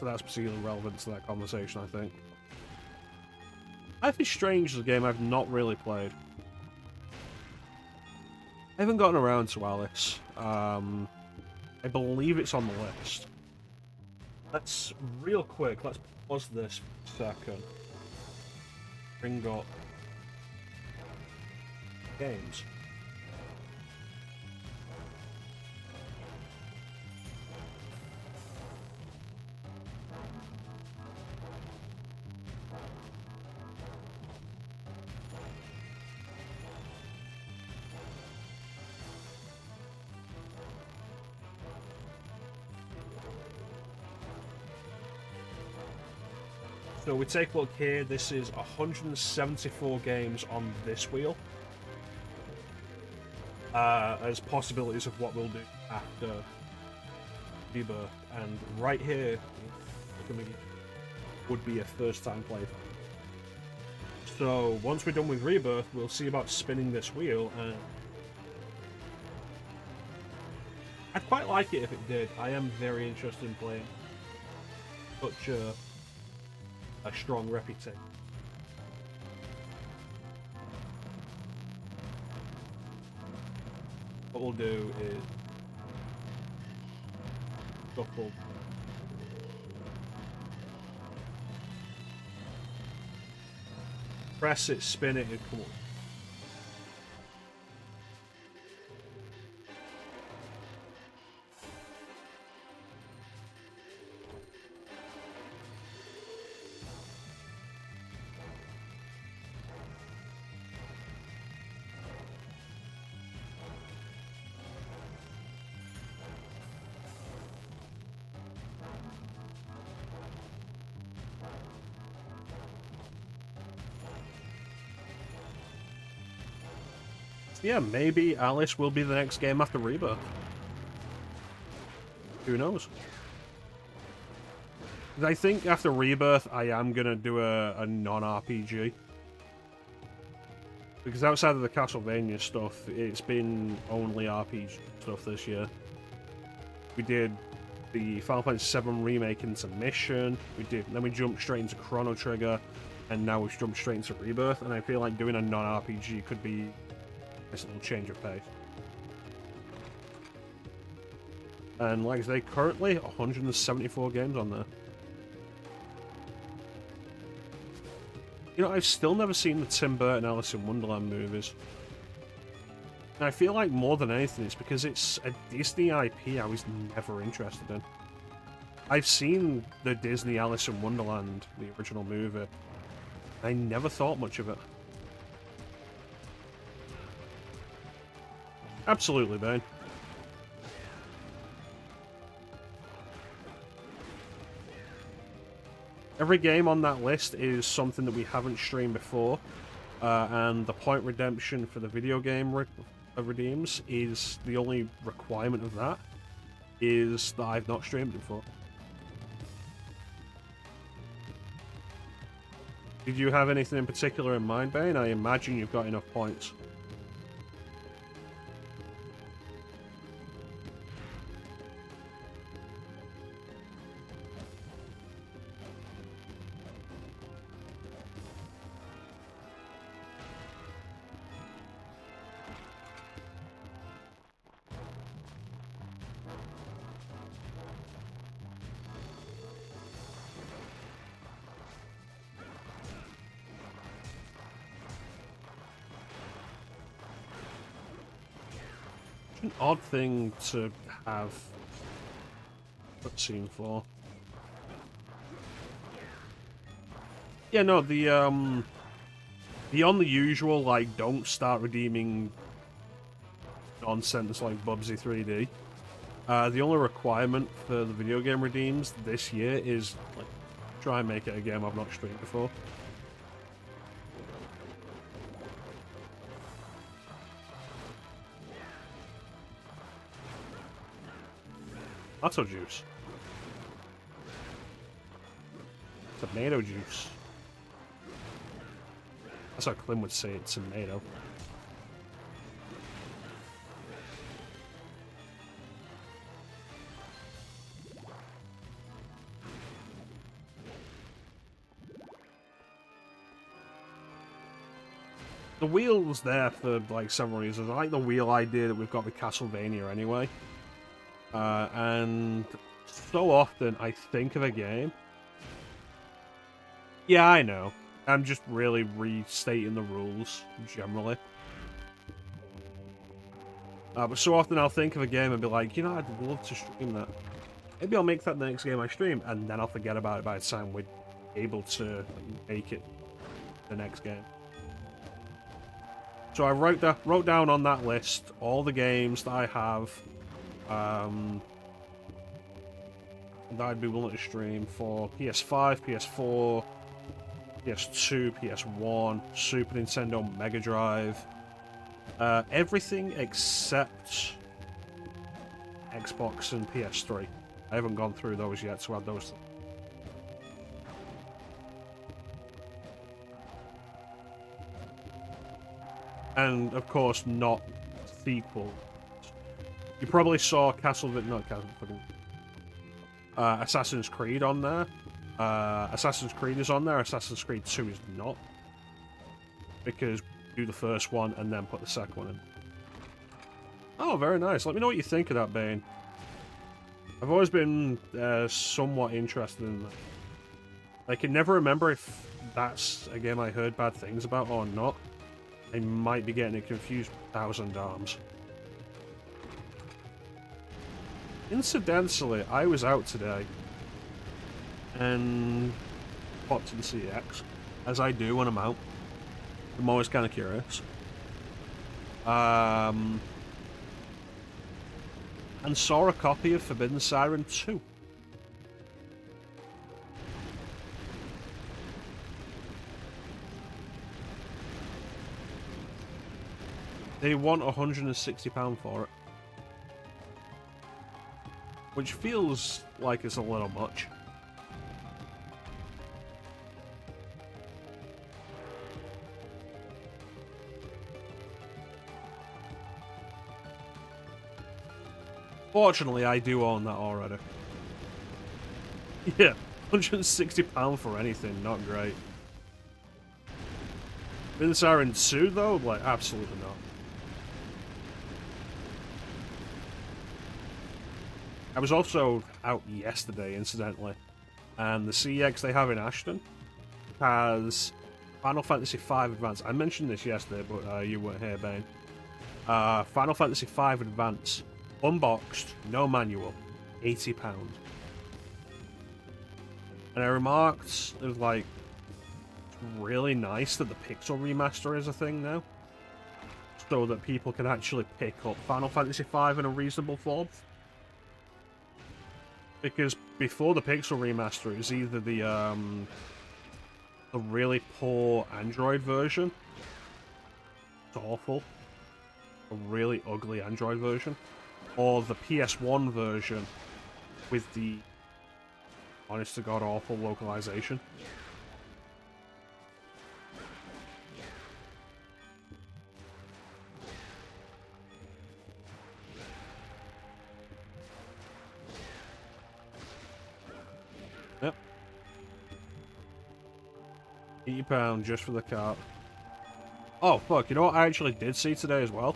that's particularly relevant to that conversation, I think. Life is Strange is a game I've not really played. I haven't gotten around to Alice. I believe it's on the list. Let's, real quick, let's pause this for a second. Bring up games. So we take a look here, this is 174 games on this wheel. As possibilities of what we'll do after Rebirth. And right here would be a first time playthrough. So once we're done with Rebirth, we'll see about spinning this wheel, and I'd quite like it if it did. I am very interested in playing such a strong reputation. What we'll do is shuffle. Press it, spin it, and come on. Yeah, maybe Alice will be the next game after Rebirth. Who knows? I think after Rebirth, I am gonna do a non-RPG. Because outside of the Castlevania stuff, it's been only RPG stuff this year. We did the Final Fantasy VII Remake Intermission. Then we jumped straight into Chrono Trigger, and now we've jumped straight into Rebirth. And I feel like doing a non-RPG could be a nice little change of pace. And like I say, currently 174 games on there. You know, I've still never seen the Tim Burton Alice in Wonderland movies. And I feel like more than anything, it's because it's a Disney IP I was never interested in. I've seen the Disney Alice in Wonderland, the original movie. I never thought much of it. Absolutely, Bane. Every game on that list is something that we haven't streamed before, and the point redemption for the video game redeems is the only requirement of that, is that I've not streamed before. Did you have anything in particular in mind, Bane? I imagine you've got enough points. An odd thing to have cutscene for. Yeah, no, beyond the usual, like, don't start redeeming nonsense like Bubsy 3D. The only requirement for the video game redeems this year is, like, try and make it a game I've not streamed before. Tomato juice. Tomato juice. That's how Clem would say it, tomato. The wheel's there for, like, several reasons. I like the wheel idea that we've got with Castlevania anyway. And so often I think of a game. Yeah, I know. I'm just really restating the rules, generally. But so often I'll think of a game and be like, you know, I'd love to stream that. Maybe I'll make that the next game I stream, and then I'll forget about it by the time we're able to make it the next game. So I wrote down on that list all the games that I have that I'd be willing to stream for PS5, PS4, PS2, PS1, Super Nintendo, Mega Drive. Everything except Xbox and PS3. I haven't gone through those yet, so add those. And, of course, not sequel. You probably saw Assassin's Creed on there. Assassin's Creed is on there. Assassin's Creed 2 is not. Because do the first one and then put the second one in. Oh, very nice. Let me know what you think of that, Bane. I've always been somewhat interested in that. I can never remember if that's a game I heard bad things about or not. I might be getting it confused with Thousand Arms. Incidentally, I was out today and popped in CX, as I do when I'm out. I'm always kind of curious. And saw a copy of Forbidden Siren 2. They want £160 for it. Which feels like it's a little much. Fortunately, I do own that already. Yeah, £160 for anything, not great. In Siren 2, though, like, absolutely not. I was also out yesterday, incidentally, and the CEX they have in Ashton has Final Fantasy V Advance. I mentioned this yesterday, but you weren't here, Bane. Final Fantasy V Advance, unboxed, no manual, £80. And I remarked, it was like, it's really nice that the Pixel Remaster is a thing now, so that people can actually pick up Final Fantasy V in a reasonable form. Because before the Pixel Remaster, it was either the really poor Android version, it's awful, a really ugly Android version, or the PS1 version with the honest to god awful localization. Yep. £80 just for the cart. Oh fuck, you know what I actually did see today as well?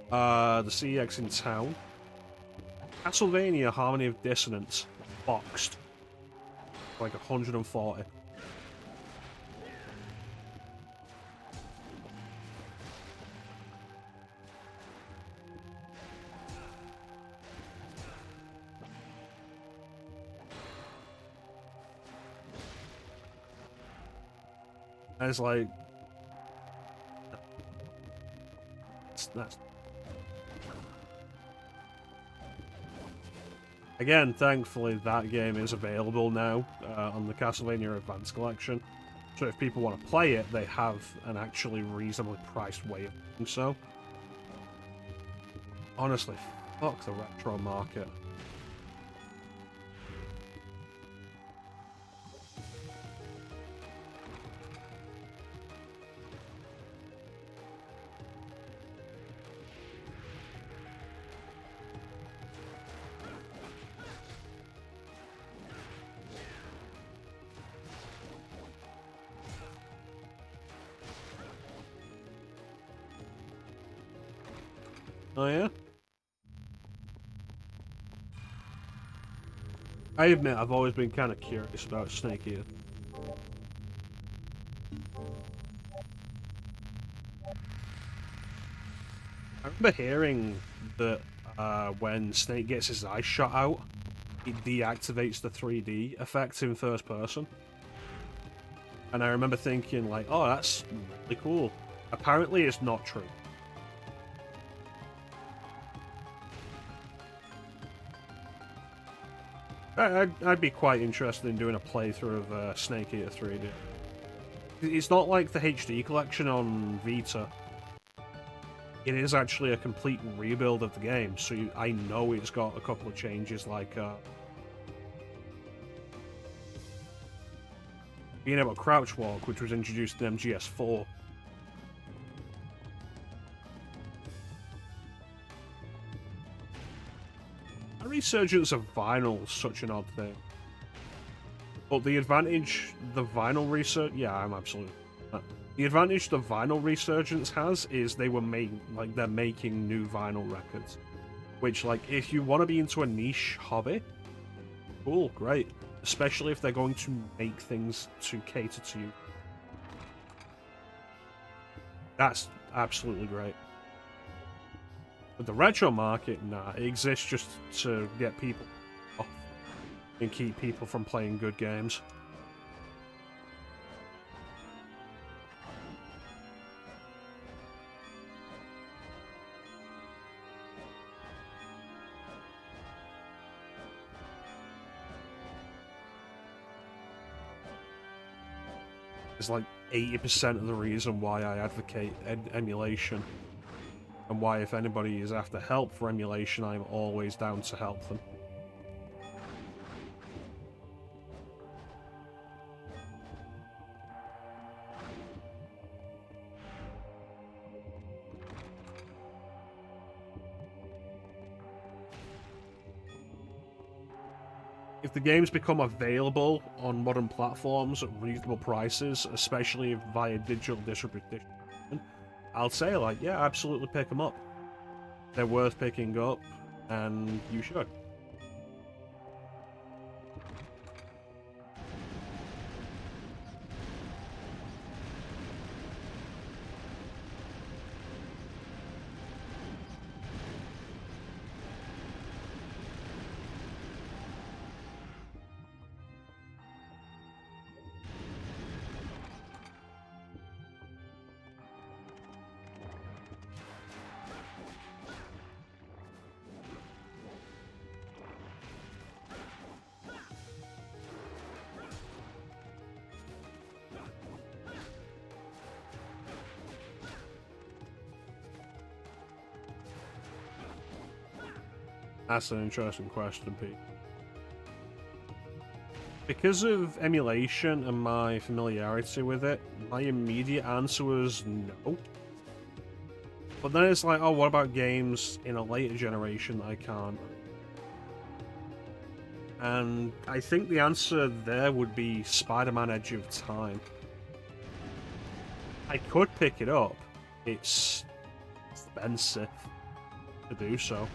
The CEX in town. Castle-Day-nia Harmony of Dissonance. Boxed. Like 140. And it's like... That's... Again, thankfully, that game is available now on the Castlevania Advance Collection. So if people want to play it, they have an actually reasonably priced way of doing so. Honestly, fuck the retro market. Oh yeah? I admit, I've always been kind of curious about Snake Eater. I remember hearing that when Snake gets his eyes shot out, it deactivates the 3D effect in first person. And I remember thinking, like, oh, that's really cool. Apparently, it's not true. I'd be quite interested in doing a playthrough of Snake Eater 3D. It's not like the HD collection on Vita. It is actually a complete rebuild of the game, so I know it's got a couple of changes, like being able to crouch walk, which was introduced in MGS4. A resurgence of vinyl is such an odd thing. But the advantage the vinyl research... Yeah, I'm absolutely... The advantage the vinyl resurgence has is they're making new vinyl records. Which, like, if you want to be into a niche hobby, cool, great. Especially if they're going to make things to cater to you. That's absolutely great. But the retro market, nah, it exists just to get people off and keep people from playing good games. It's like 80% of the reason why I advocate emulation, and why if anybody is after help for emulation, I'm always down to help them. if the games become available on modern platforms at reasonable prices, especially via digital distribution, I'll say, like, yeah, absolutely pick them up. They're worth picking up, and you should. That's an interesting question, Pete. Because of emulation and my familiarity with it, my immediate answer was no. But then it's like, oh, what about games in a later generation that I can't? And I think the answer there would be Spider-Man Edge of Time. I could pick it up. It's expensive to do so.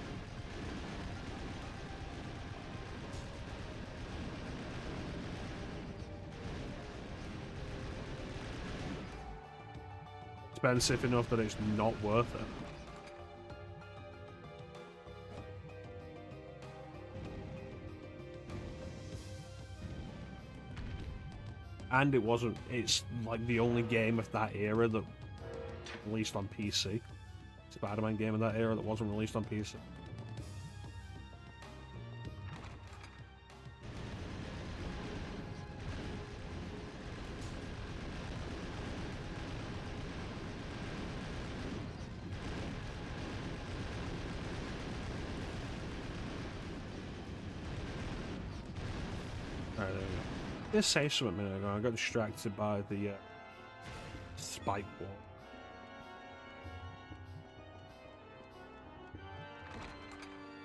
Expensive enough that it's not worth it. And it's like the only game of that era that released on PC. Spider-Man game of that era that wasn't released on PC. Alright, there we go. Just say something a minute ago. I got distracted by the spike wall.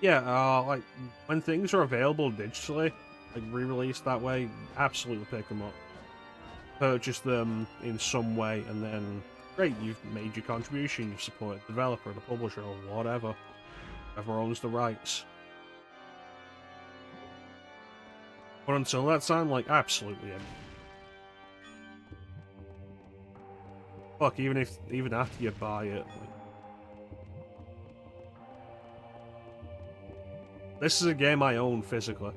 Yeah, like when things are available digitally, like re-released that way, absolutely pick them up. Purchase them in some way, and then great, you've made your contribution. You've supported the developer, the publisher, or whatever. Whoever owns the rights. But until that time, like, absolutely. Fuck, even after you buy it, like, this is a game I own physically.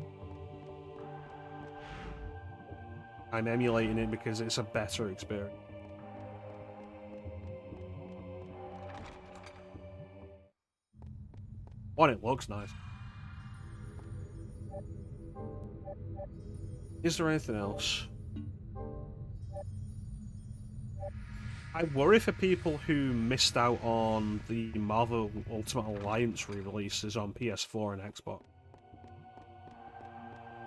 I'm emulating it because it's a better experience. One, it looks nice. Is there anything else? I worry for people who missed out on the Marvel Ultimate Alliance re-releases on PS4 and Xbox.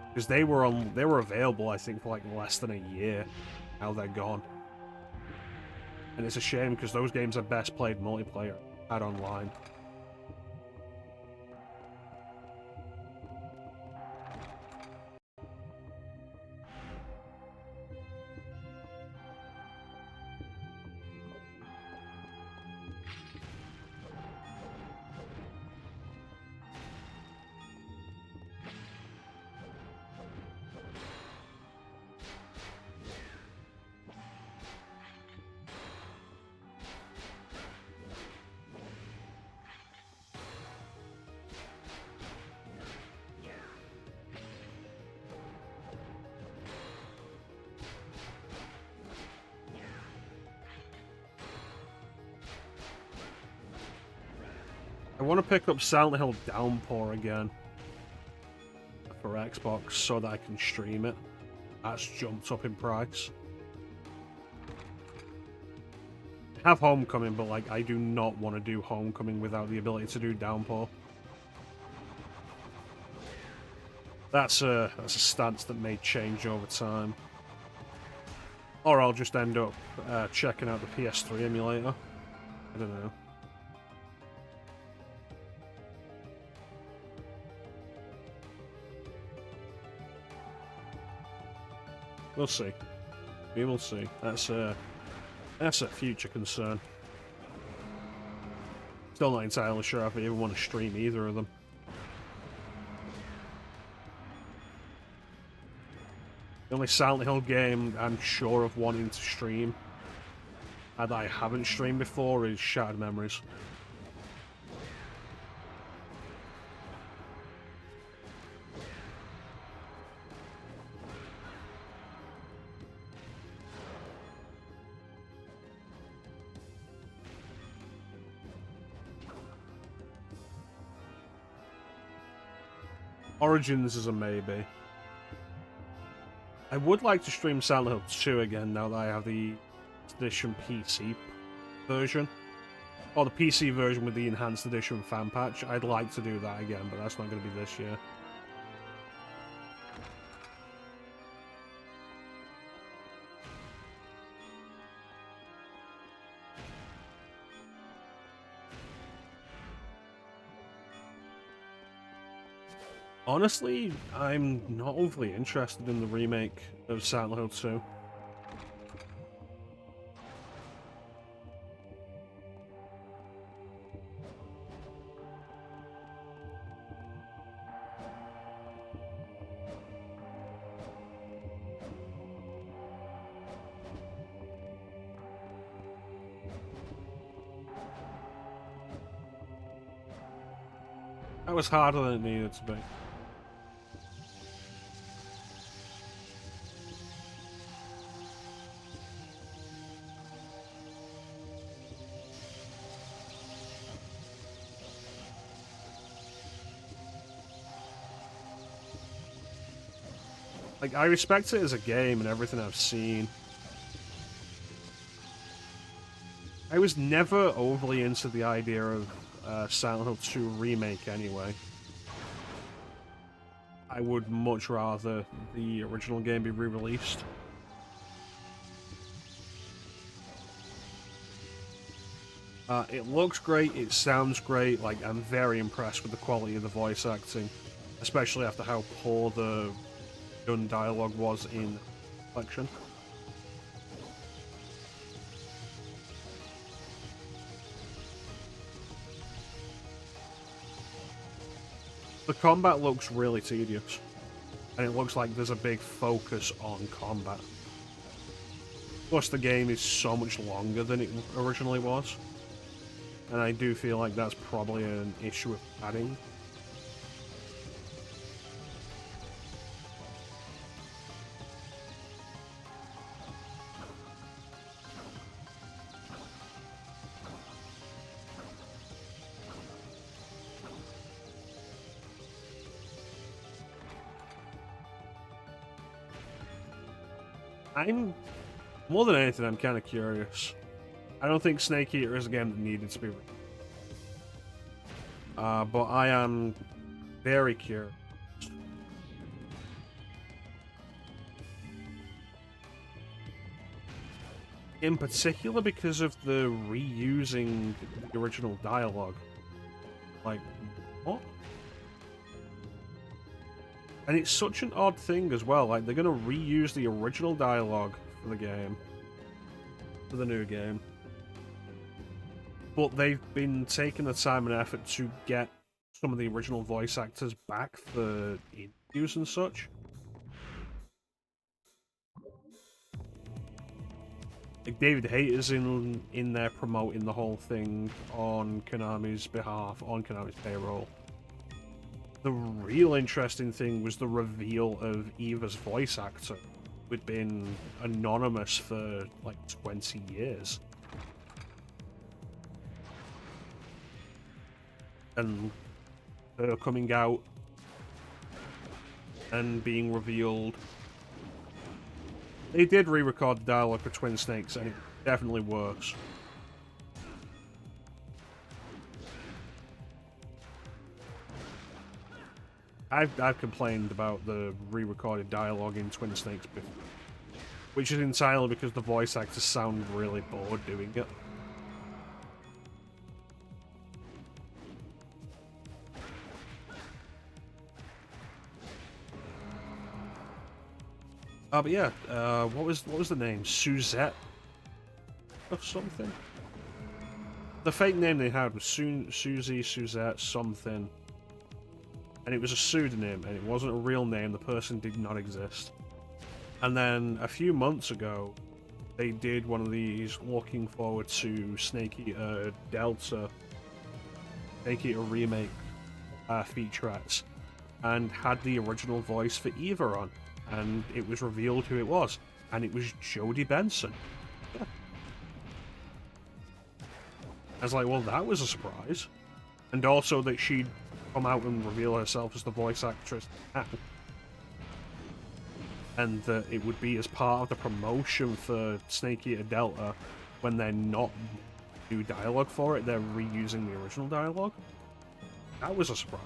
Because they were available, I think, for like less than a year. Now they're gone. And it's a shame because those games are best played multiplayer and online. I want to pick up Silent Hill Downpour again for Xbox so that I can stream it. That's jumped up in price. I have Homecoming, but like I do not want to do Homecoming without the ability to do Downpour. That's a stance that may change over time. Or I'll just end up checking out the PS3 emulator. I don't know. We'll see. We will see. That's a future concern. Still not entirely sure if I even want to stream either of them. The only Silent Hill game I'm sure of wanting to stream that I haven't streamed before is Shattered Memories. Origins is a maybe. I would like to stream Silent Hill 2 again now that I have the Edition PC version. Or the PC version with the Enhanced Edition fan patch. I'd like to do that again, but that's not going to be this year. Honestly, I'm not overly interested in the remake of Silent Hill 2. That was harder than it needed to be. Like, I respect it as a game and everything I've seen. I was never overly into the idea of Silent Hill 2 remake anyway. I would much rather the original game be re-released. It looks great, it sounds great, like, I'm very impressed with the quality of the voice acting, especially after how poor the done dialogue was in Collection. The combat looks really tedious, and it looks like there's a big focus on combat. Plus, the game is so much longer than it originally was, and I do feel like that's probably an issue with padding. More than anything, I'm kind of curious. I don't think Snake Eater is a game that needed to be but I am very curious. In particular because of the reusing the original dialogue. Like, what? And it's such an odd thing as well, like, they're gonna reuse the original dialogue for the game. For the new game. But they've been taking the time and effort to get some of the original voice actors back for interviews and such. Like, David Hayter's in there promoting the whole thing on Konami's behalf, on Konami's payroll. The real interesting thing was the reveal of Eva's voice actor, who'd been anonymous for like 20 years. And her coming out and being revealed. They did re-record the dialogue for Twin Snakes, and it definitely works. I've complained about the re-recorded dialogue in Twin Snakes before, which is entirely because the voice actors sound really bored doing it. But yeah, what was the name? Suzette or something? The fake name they had was Susie, Suzette, something. And it was a pseudonym, and it wasn't a real name. The person did not exist. And then a few months ago, they did one of these looking forward to Snake Eater Delta, Snake Eater remake featurettes, and had the original voice for Eva on. And it was revealed who it was. And it was Jodie Benson. Yeah. I was like, well, that was a surprise. And also that she'd come out and reveal herself as the voice actress now. And that it would be as part of the promotion for Snake Eater Delta when they're not new dialogue for it, they're reusing the original dialogue. That was a surprise.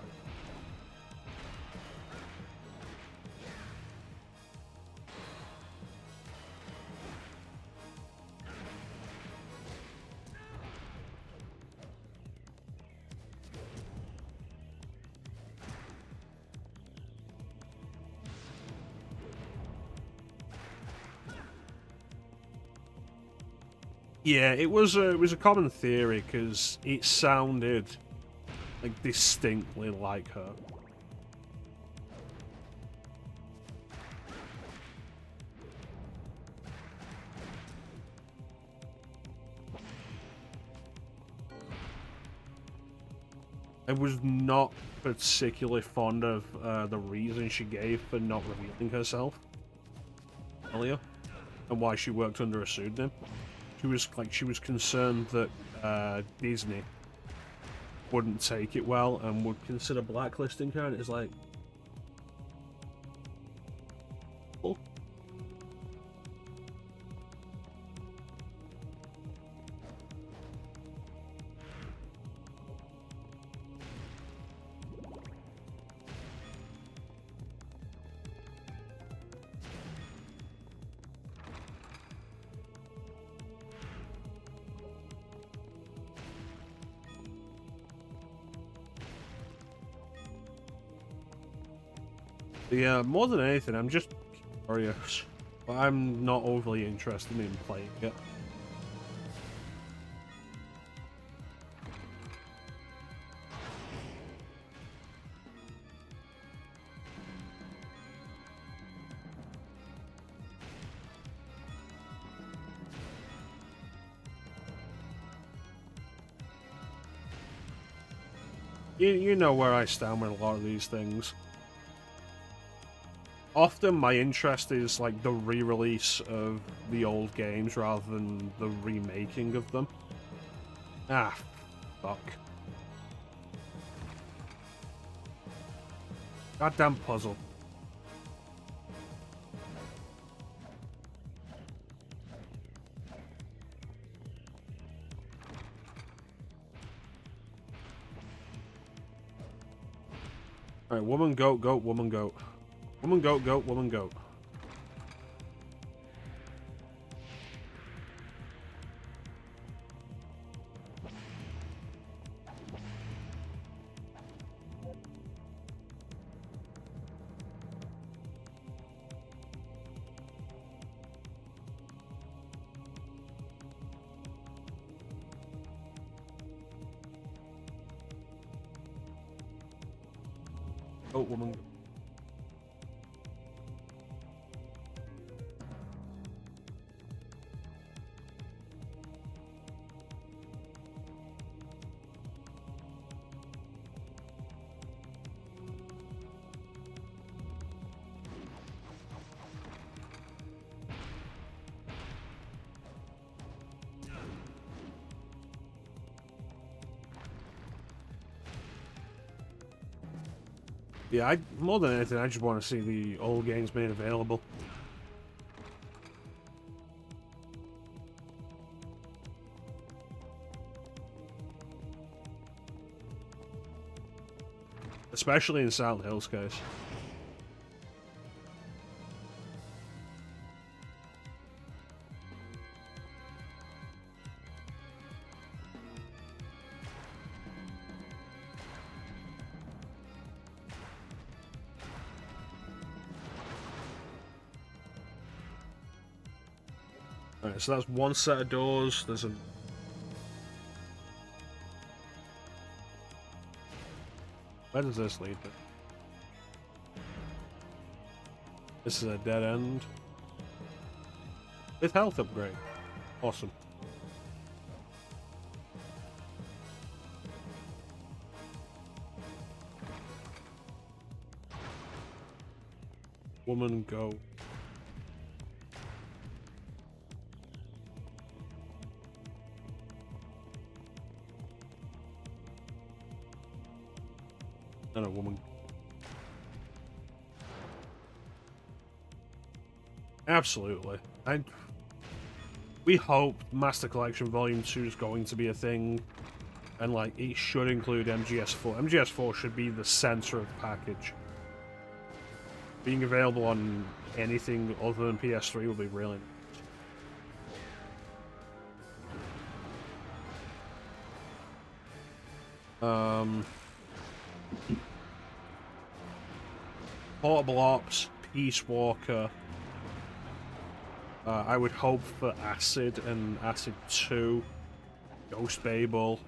Yeah, it was a common theory because it sounded like distinctly like her. I was not particularly fond of the reason she gave for not revealing herself earlier and why she worked under a pseudonym. She was concerned that Disney wouldn't take it well and would consider blacklisting her, and it's like, oh. Yeah, more than anything, I'm just curious. But I'm not overly interested in playing it. You know where I stand with a lot of these things. Often my interest is like the re-release of the old games rather than the remaking of them. Ah, fuck. Goddamn puzzle. Alright, woman, goat, goat, woman, goat. Woman, goat, goat, woman, goat. Goat, woman, goat. Yeah, more than anything, I just want to see the old games made available. Especially in Silent Hill's case. Alright, so that's one set of doors. There's a... Where does this lead to? This is a dead end. With health upgrade. Awesome. Woman, go. And a woman. Absolutely. We hope Master Collection Volume 2 is going to be a thing, and like it should include MGS4. MGS4 should be the center of the package. Being available on anything other than PS3 will be really nice. Portable Ops, Peace Walker. I would hope for Acid and Acid 2, Ghost Babel.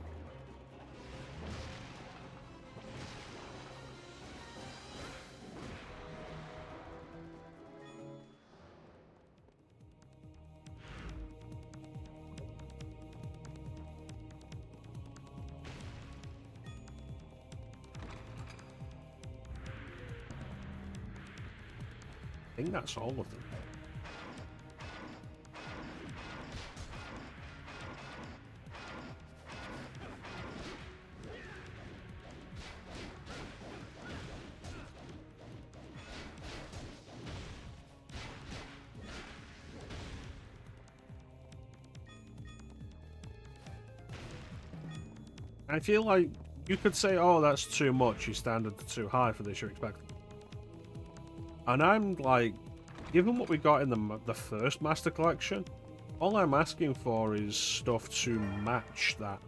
I think that's all of them. I feel like you could say, oh, that's too much, your standards are too high for this, you're expecting. And I'm like, given what we got in the first Master Collection, all I'm asking for is stuff to match that.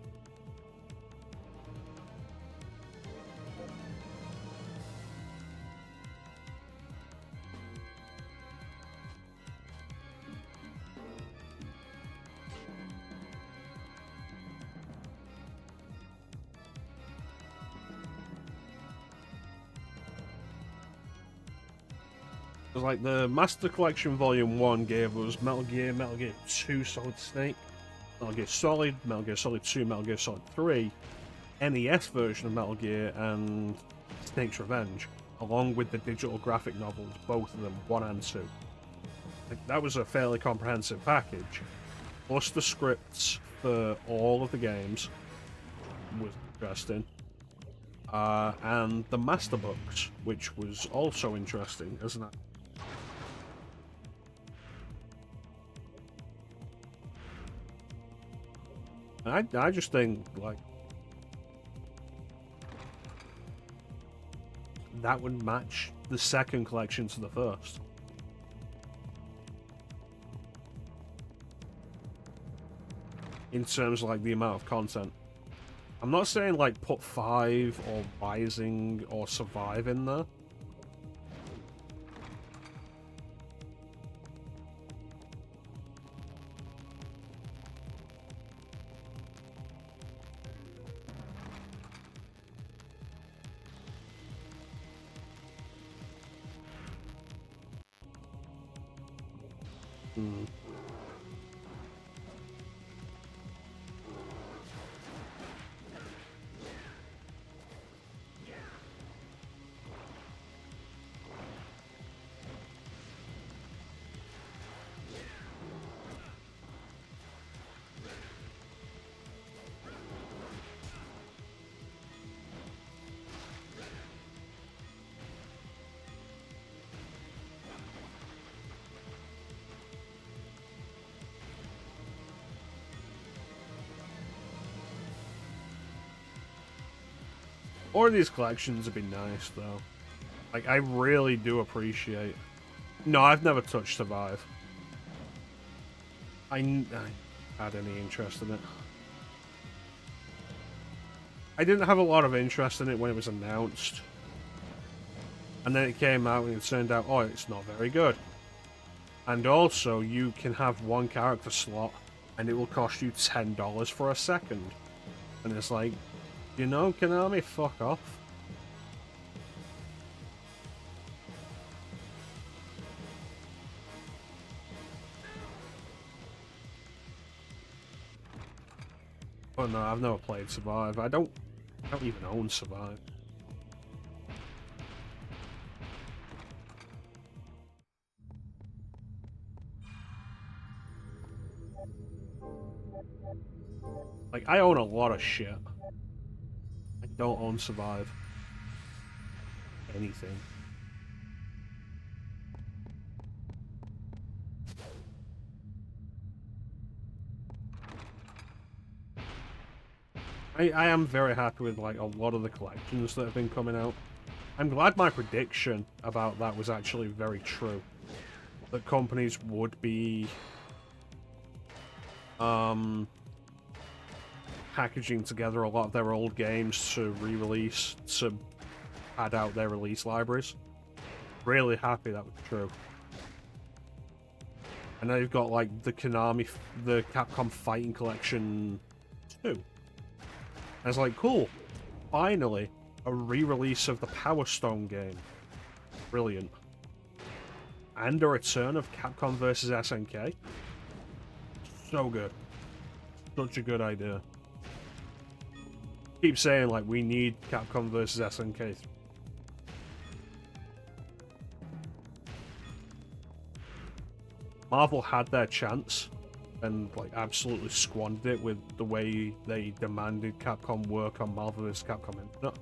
Like the Master Collection Volume 1 gave us Metal Gear 2 Solid Snake, Metal Gear Solid, Metal Gear Solid 2, Metal Gear Solid 3, NES version of Metal Gear, and Snake's Revenge, along with the digital graphic novels, both of them, 1 and 2. Like, that was a fairly comprehensive package, plus the scripts for all of the games was interesting. And the Master Books, which was also interesting, isn't it? I just think, like, that would match the second collection to the first. In terms of, like, the amount of content. I'm not saying, like, put 5 or Rising or Survive in there. More of these collections would be nice, though. Like, I really do appreciate... No, I've never touched Survive. I had any interest in it. I didn't have a lot of interest in it when it was announced. And then it came out and it turned out, oh, it's not very good. And also, you can have one character slot, and it will cost you $10 for a second. And it's like, you know, Konami, fuck off. Oh no, I've never played Survive. I don't even own Survive. Like, I own a lot of shit. I don't own Survive. Anything. I am very happy with, like, a lot of the collections that have been coming out. I'm glad my prediction about that was actually very true. That companies would be packaging together a lot of their old games to re-release, to pad out their release libraries. Really happy that was true. And now you've got like the Capcom Fighting Collection 2. And it's like, cool, finally, a re-release of the Power Stone game. Brilliant. And a return of Capcom vs. SNK. So good. Such a good idea. Keep saying, like, we need Capcom vs. SNK. Marvel had their chance and, like, absolutely squandered it with the way they demanded Capcom work on Marvel vs. Capcom Infinite.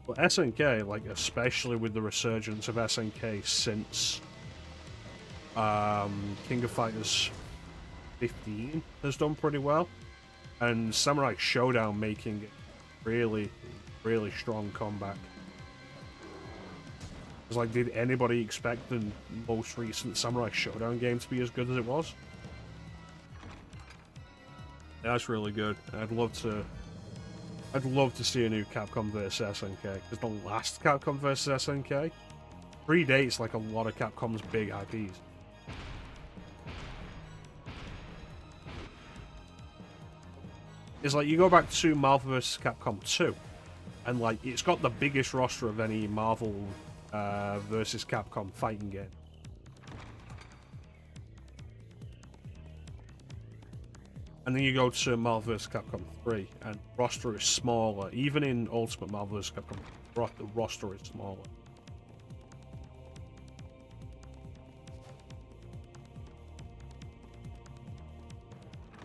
But SNK, like, especially with the resurgence of SNK since King of Fighters 15 has done pretty well. And Samurai Showdown making it really, really strong comeback. It's like, did anybody expect the most recent Samurai Showdown game to be as good as it was? Yeah, that's really good. I'd love to see a new Capcom vs SNK, because the last Capcom vs SNK predates like a lot of Capcom's big IPs. It's like, you go back to Marvel vs. Capcom 2, and like, it's got the biggest roster of any Marvel versus Capcom fighting game. And then you go to Marvel vs. Capcom 3, and the roster is smaller. Even in Ultimate Marvel vs. Capcom, the roster is smaller.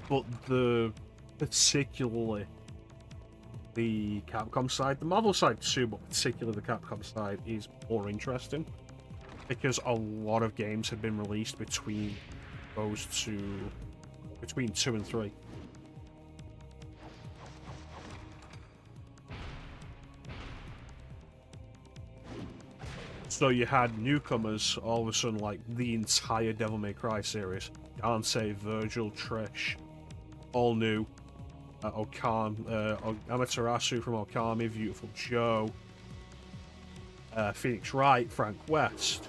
But particularly the Capcom side, the Marvel side too, but particularly the Capcom side is more interesting, because a lot of games have been released between those two, between 2 and 3. So you had newcomers all of a sudden, like the entire Devil May Cry series, Dante, Virgil, Trish, all new. Amaterasu from Okami, Beautiful Joe, Phoenix Wright, Frank West.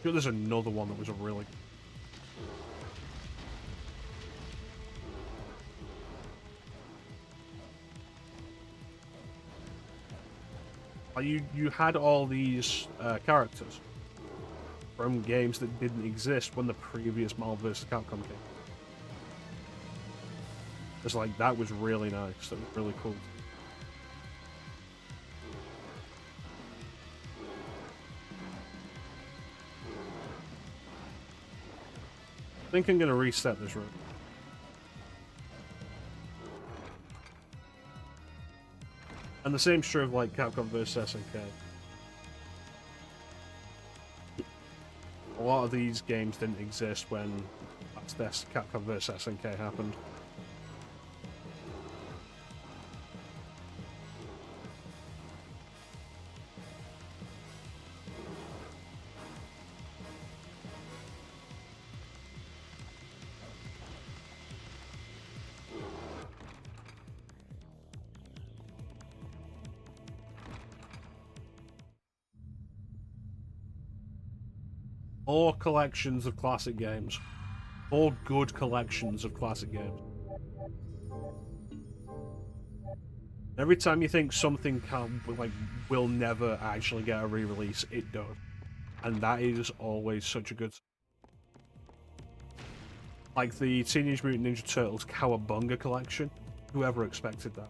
There's another one that was a really... You had all these characters from games that didn't exist when the previous Marvel vs. Capcom came. It's like, that was really nice. That was really cool. I think I'm going to reset this room. And the same true of like Capcom vs. SNK. A lot of these games didn't exist when that's Capcom vs. SNK happened. More collections of classic games. More good collections of classic games. Every time you think something will never actually get a re-release, it does. And that is always such a good... Like the Teenage Mutant Ninja Turtles Cowabunga collection. Whoever expected that?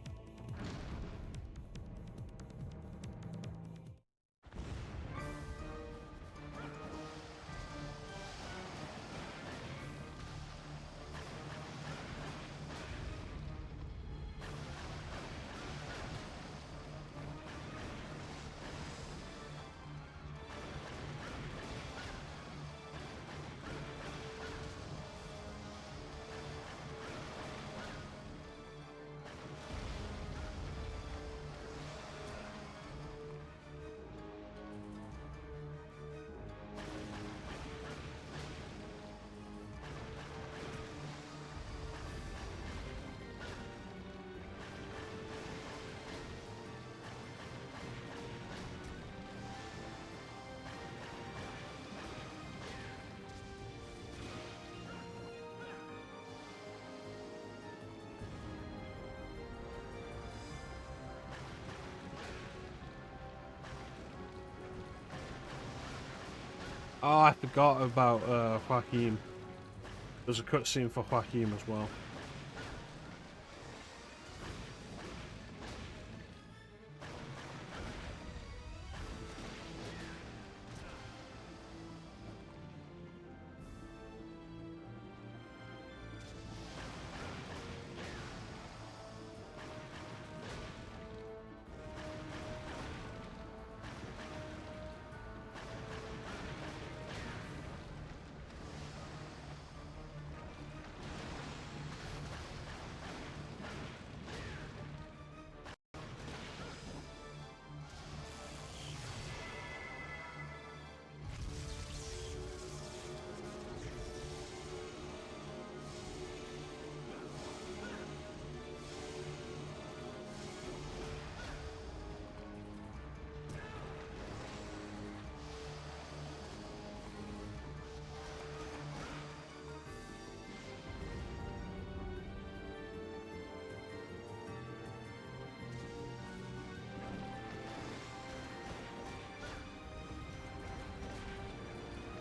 Oh, I forgot about Joaquin. There's a cutscene for Joaquin as well.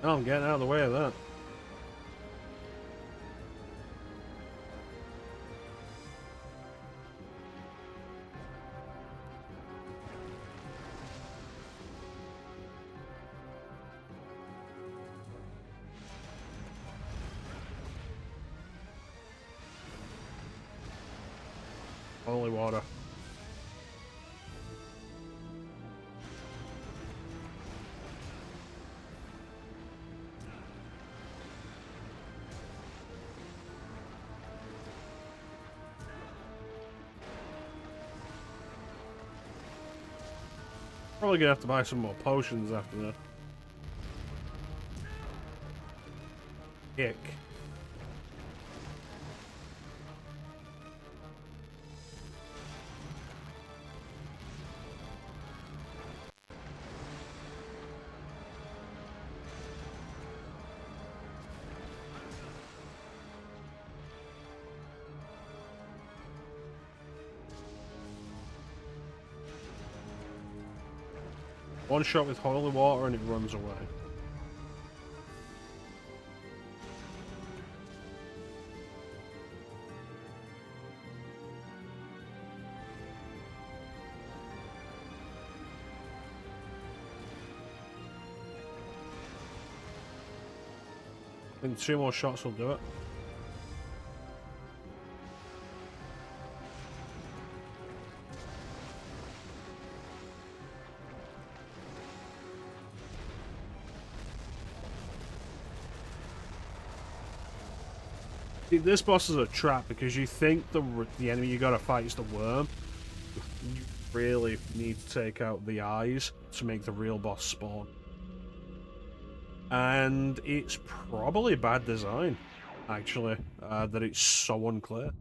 Oh, I'm getting out of the way of that. Holy water. Probably gonna have to buy some more potions after that. Ick. One shot with holy water and it runs away. I think 2 more shots will do it. See, this boss is a trap because you think the enemy you gotta fight is the worm. You really need to take out the eyes to make the real boss spawn. And it's probably bad design, actually, that it's so unclear.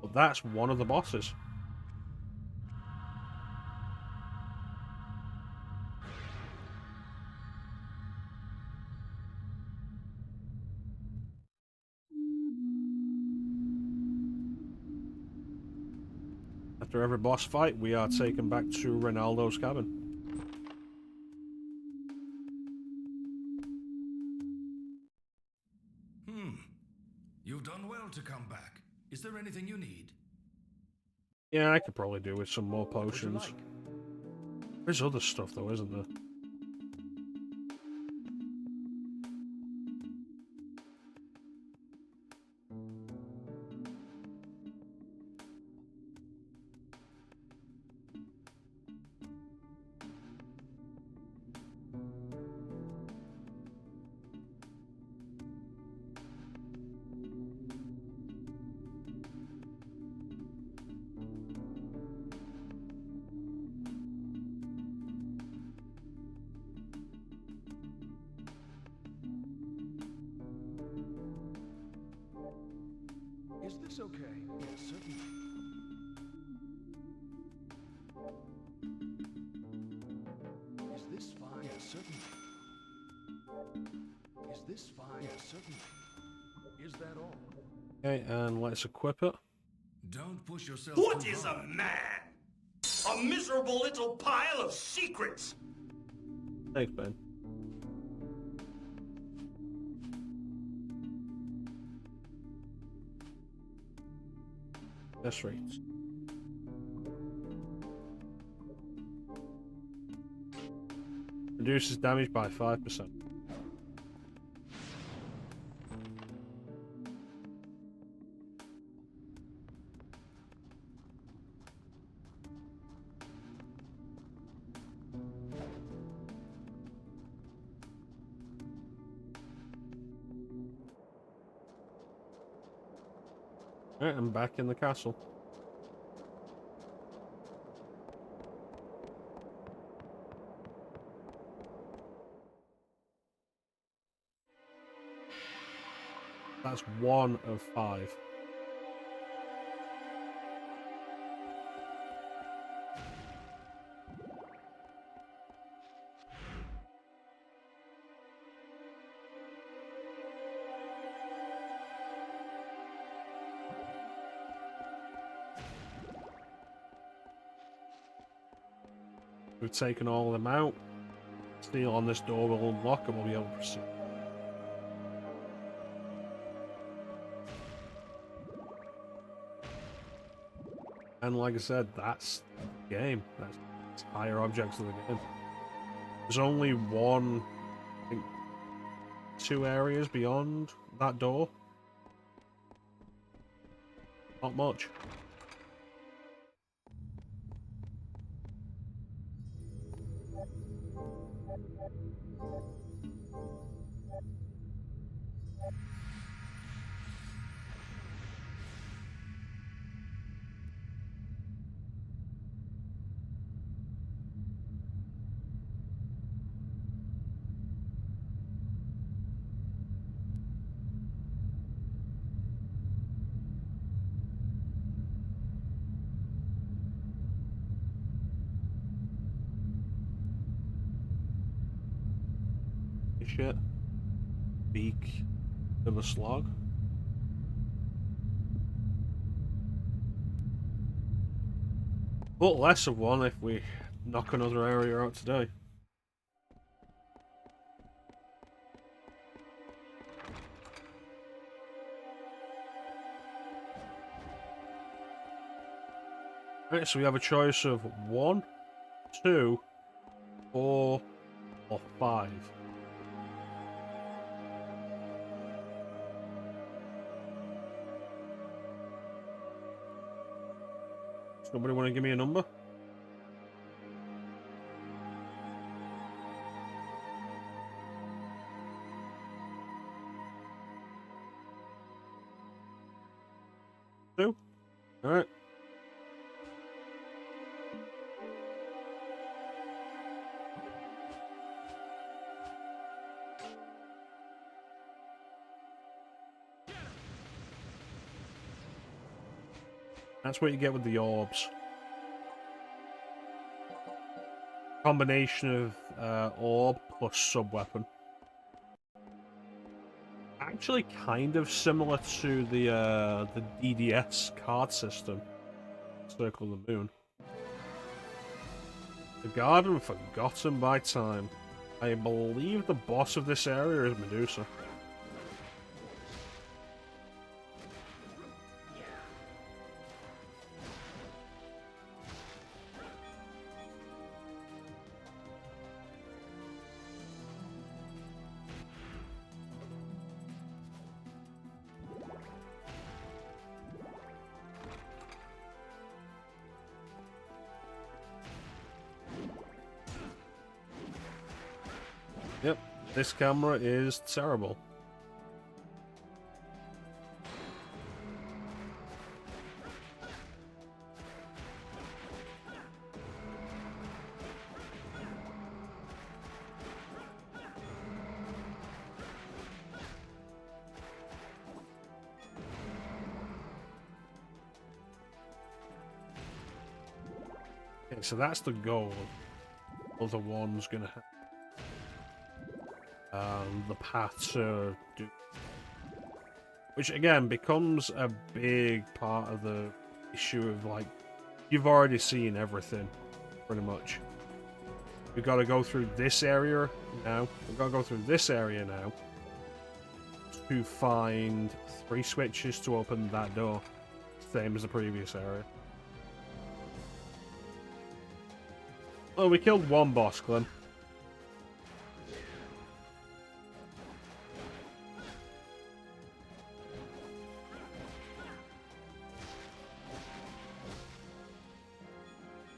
But that's one of the bosses. after every boss fight, we are taken back to Ronaldo's cabin. You've done well to come back. Is there anything you need? Yeah, I could probably do with some more What would you potions. like? There's other stuff though, isn't there? Is this okay? Yes, certainly. Is this fine? Yes, certainly. Is this fine? Yes, certainly. Is that all? Okay, and let's equip it. Don't push yourself What too is hard. a man? A miserable little pile of secrets. Thanks, Ben. That's right. Reduces damage by 5%. Alright, I'm back in the castle. That's 1 of 5. We've taken all of them out. Seal on this door will unlock and we'll be able to proceed. And like I said, that's the game. That's higher objects of the game. There's only one, I think, 2 areas beyond that door. Not much. Shit. Beak of a slug. But less of one if we knock another area out today. Right, so we have a choice of 1, 2, 4, or 5. Somebody want to give me a number? Two? Alright. That's what you get with the orbs. Combination of orb plus sub-weapon. Actually kind of similar to the DDS card system. Circle of the Moon. The Garden Forgotten by Time. I believe the boss of this area is Medusa. Yep, this camera is terrible. Okay, so that's the goal. Other one's gonna have the path to do, which again becomes a big part of the issue of like you've already seen everything pretty much. We've got to go through this area now. We've got to go through this area now to find 3 switches to open that door, same as the previous area. Oh, we killed one boss, Glenn.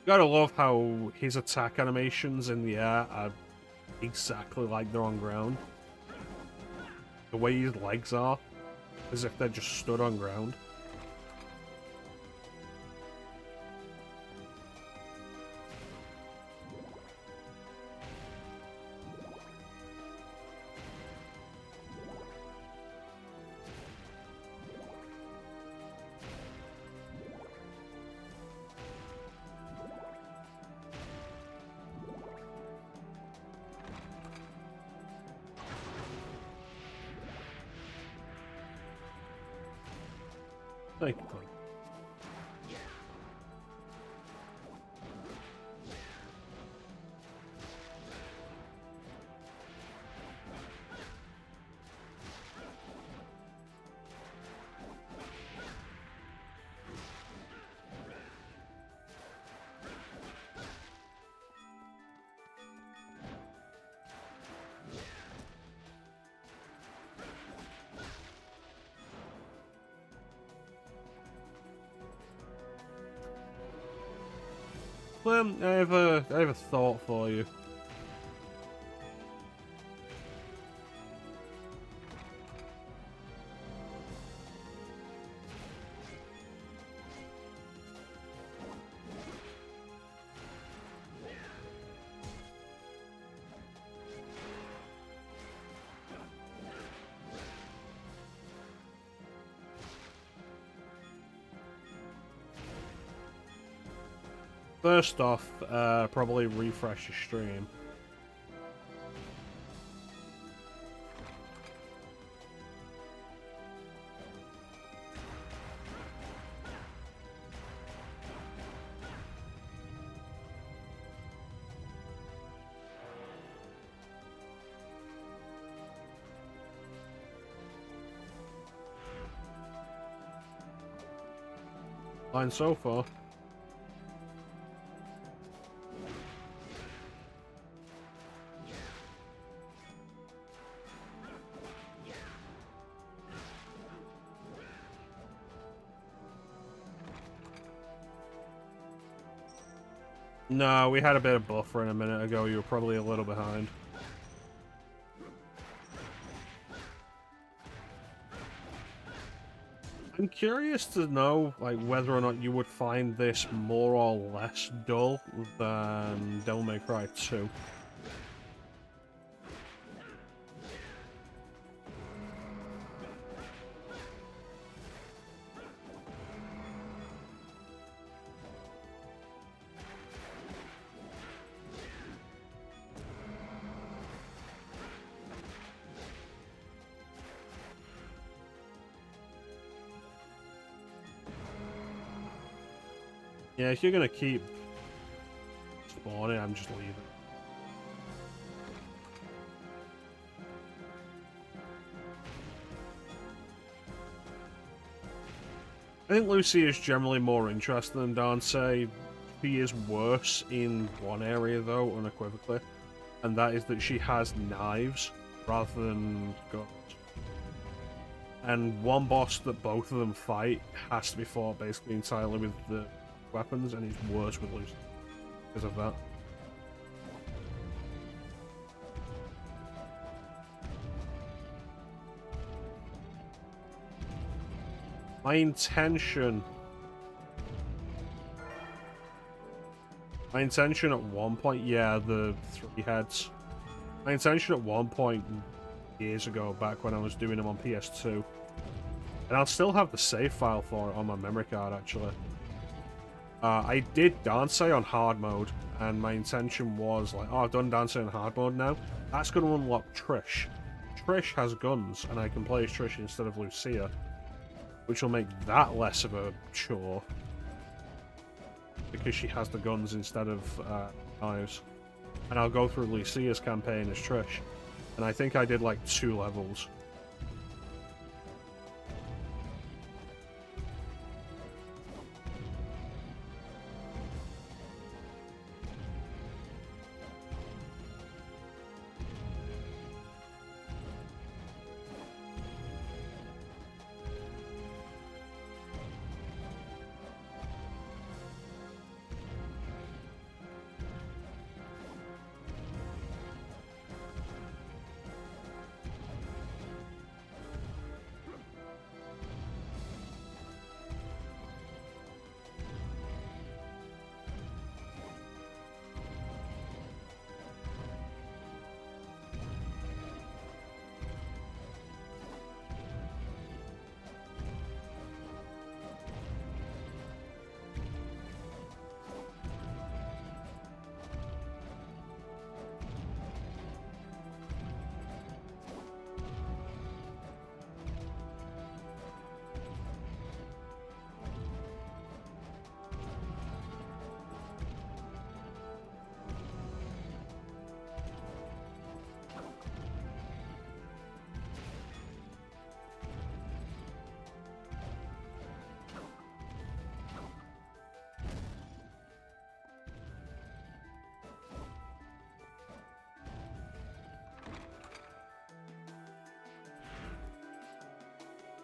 Gotta love how his attack animations in the air are exactly like they're on ground. The way his legs are, as if they're just stood on ground. Thank you, Clank. Well, I have a thought for you. First off, probably refresh your stream. Fine so far. No, we had a bit of buffering a minute ago. You were probably a little behind. I'm curious to know, like, whether or not you would find this more or less dull than Devil May Cry 2. Yeah, if you're gonna keep spawning, I'm just leaving. I think Lucy is generally more interesting than Dante. She is worse in one area, though, unequivocally, and that is that she has knives rather than guns. And one boss that both of them fight has to be fought basically entirely with the weapons, and it's worse with Lucy because of that. My intention at one point, yeah, the 3 heads. My intention at one point years ago, back when I was doing them on PS2, and I'll still have the save file for it on my memory card actually. I did Dante on hard mode, and my intention was like, oh, I've done Dante on hard mode now. That's going to unlock Trish. Trish has guns, and I can play as Trish instead of Lucia, which will make that less of a chore because she has the guns instead of knives. And I'll go through Lucia's campaign as Trish, and I think I did like 2 levels.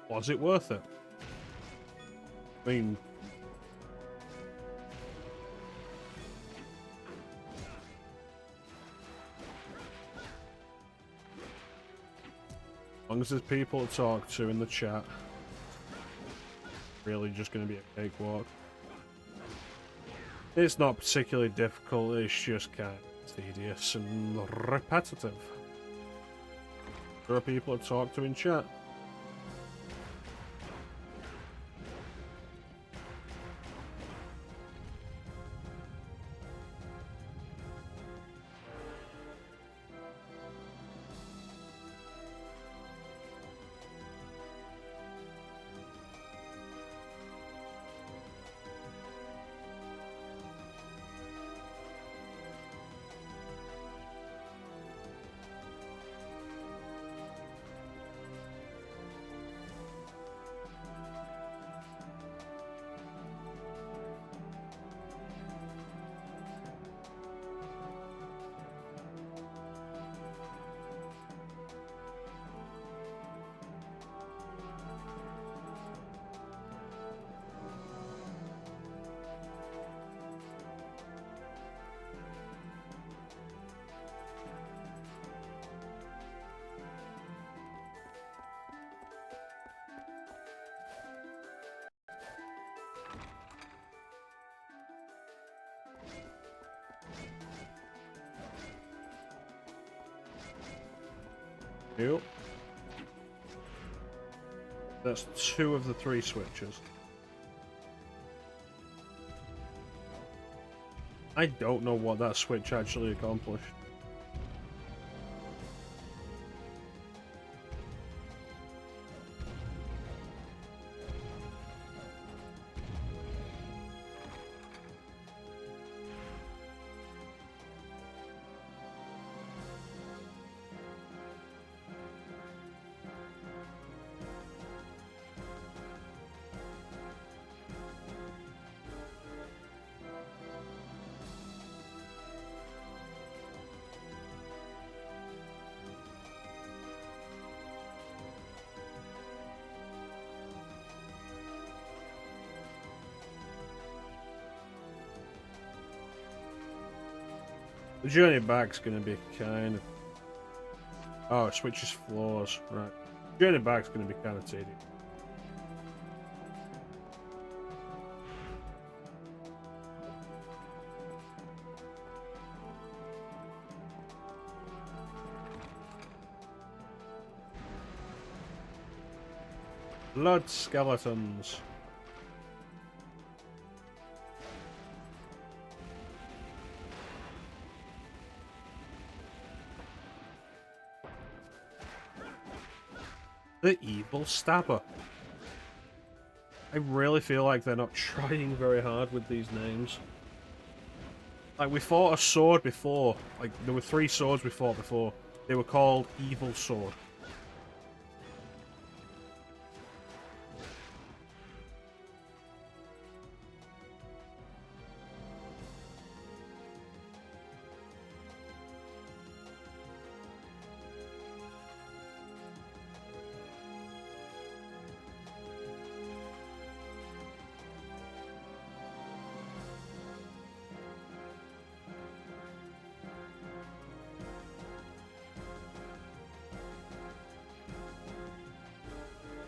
Was it worth it? I mean, as long as there's people to talk to in the chat, really just going to be a cakewalk. It's not particularly difficult, it's just kind of tedious and repetitive. There are people to talk to in chat. Yep. That's 2 of the 3 switches. I don't know what that switch actually accomplished. The journey back's gonna be kind of... Oh, it switches floors, right. Journey back's gonna be kind of tedious. Blood skeletons. The evil stabber. I really feel like they're not trying very hard with these names. Like, we fought a sword before. Like, there were 3 swords we fought before. They were called Evil Sword.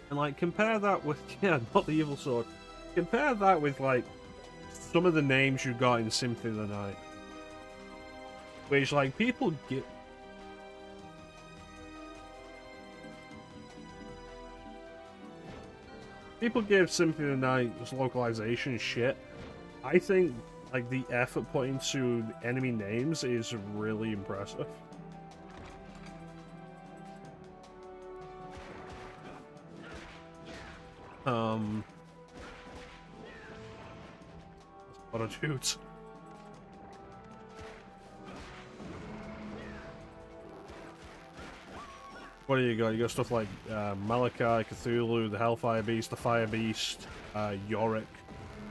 And, like, compare that with... Yeah, not the Evil Sword. Compare that with, like, some of the names you got in Symphony of the Night. Which, like, people get... People give Symphony of the Night's localization shit. I think, like, the effort put into enemy names is really impressive. A lot of dudes. What do you got? You got stuff like Malachi, Cthulhu, the Hellfire Beast, the Fire Beast, Yorick.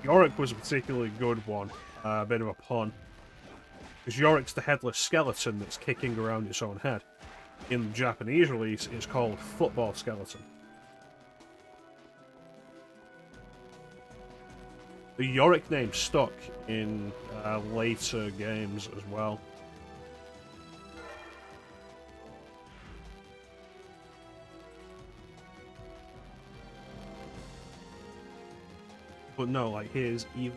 Yorick was a particularly good one. A bit of a pun. Because Yorick's the headless skeleton that's kicking around its own head. In the Japanese release, it's called Football Skeleton. The Yorick name stuck in later games as well. But no, like, here's even...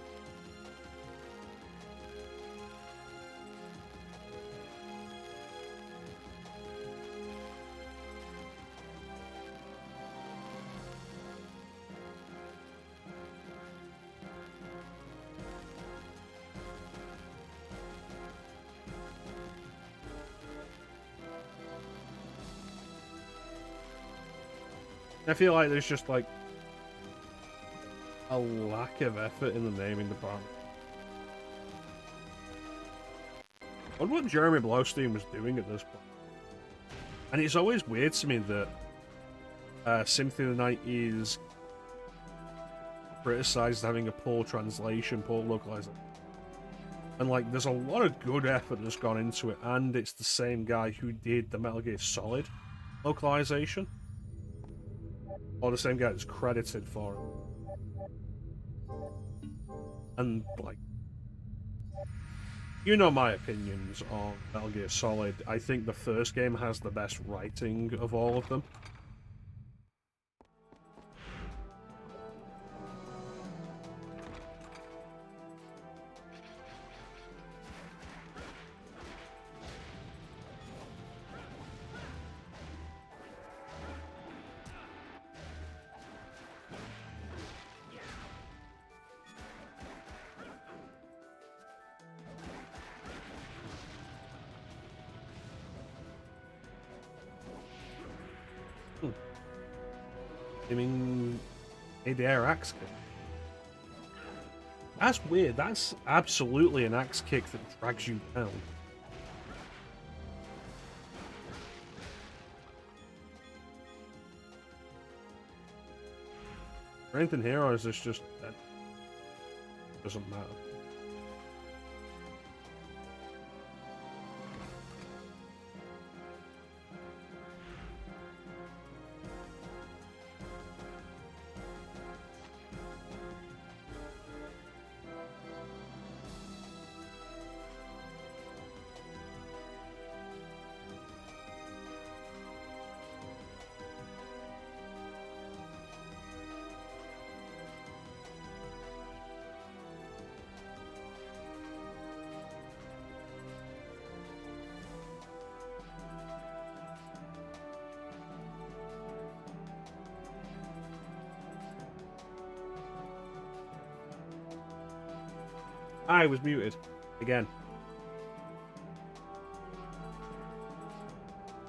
I feel like there's just, like, a lack of effort in the naming department. I wonder what Jeremy Blaustein was doing at this point. And it's always weird to me that Symphony of the Night is criticized as having a poor translation, poor localization. And, like, there's a lot of good effort that's gone into it, and it's the same guy who did the Metal Gear Solid localization. Or the same guy that's credited for it. And, like, you know my opinions on Metal Gear Solid. I think the first game has the best writing of all of them. I mean, mid-air axe kick. That's weird. That's absolutely an axe kick that drags you down. Strength in heroes is just... that doesn't matter. I was muted. Again.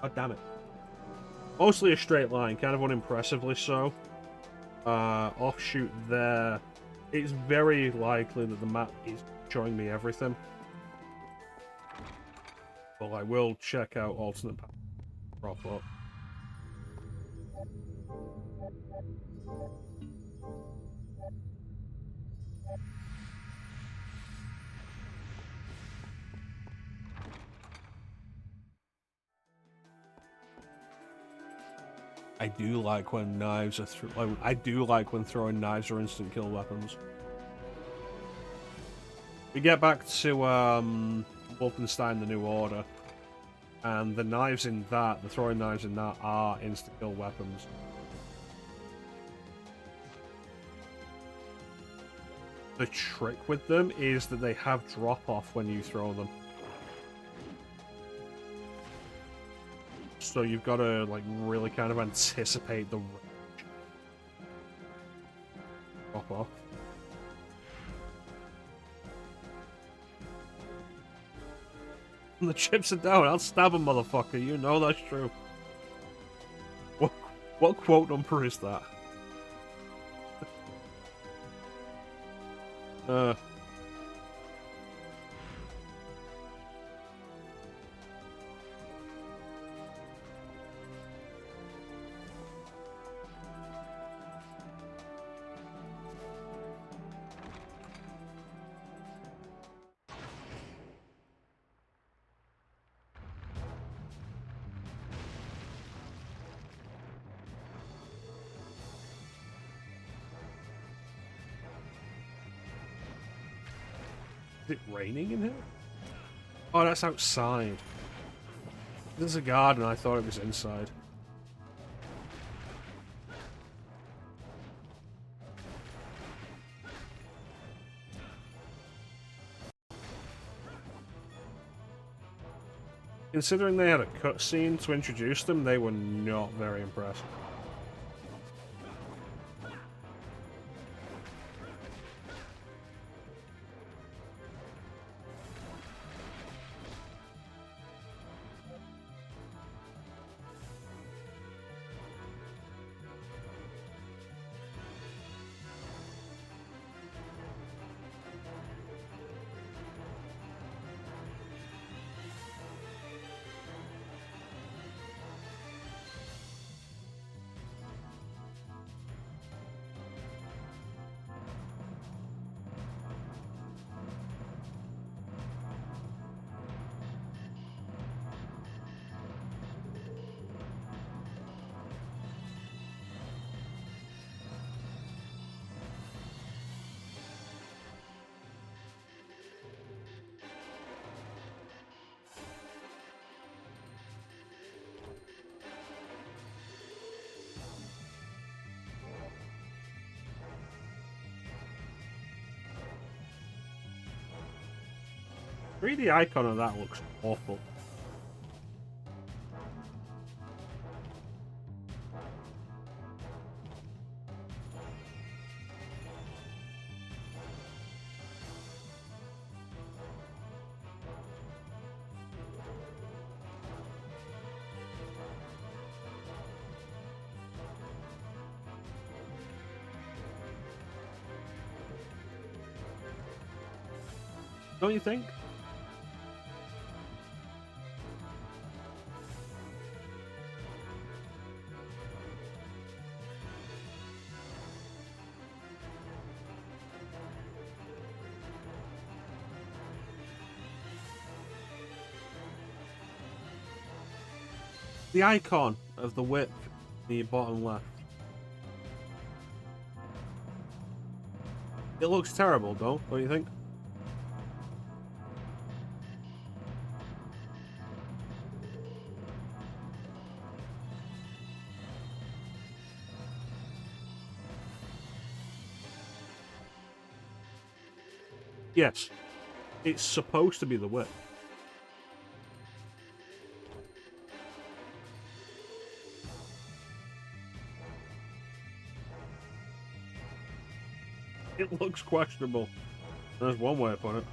God damn it. Mostly a straight line, kind of unimpressively so. Offshoot there. It's very likely that the map is showing me everything. But I will check out alternate paths. Prop up. I do like when knives are I do like when throwing knives are instant kill weapons. We get back to Wolfenstein: The New Order, and the knives in that, the throwing knives in that, are instant kill weapons. The trick with them is that they have drop off when you throw them. So you've got to like really kind of anticipate the range. Drop off. And the chips are down. I'll stab a motherfucker. You know that's true. What quote number is that? Is it raining in here? Oh, that's outside. There's a garden. I thought it was inside. Considering they had a cutscene to introduce them, they were not very impressed. The 3D icon of that looks awful. Don't you think? The icon of the whip in the bottom left. It looks terrible, don't you think? Yes. It's supposed to be the whip. It looks questionable. There's one way to put it.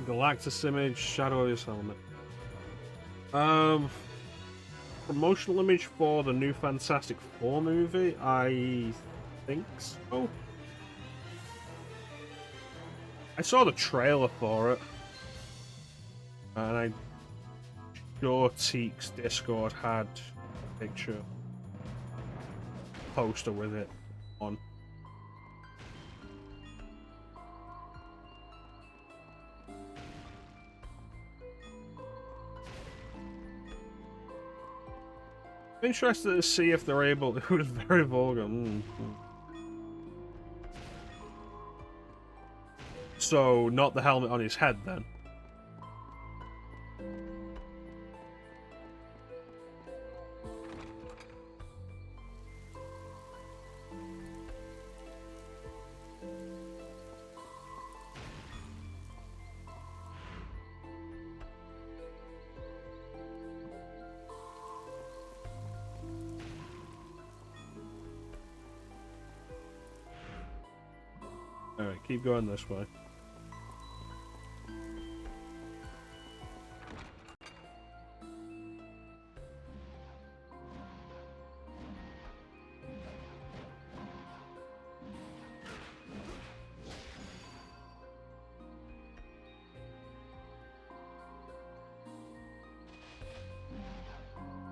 Galactus image, shadow of his helmet. Promotional image for the new Fantastic Four movie? I think so. I saw the trailer for it. And I'm sure Teek's Discord had a picture poster with it on. Interested to see if they're able. It was very vulgar. So, not the helmet on his head then. Alright, keep going this way.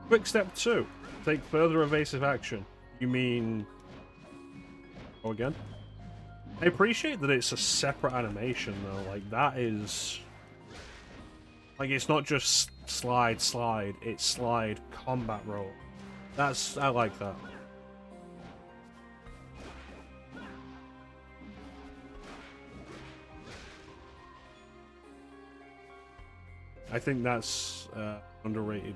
Quick step 2. Take further evasive action. You mean... Oh, again? I appreciate that it's a separate animation, though. Like, that is... Like, it's not just slide, slide. It's slide, combat roll. That's... I like that. I think that's underrated.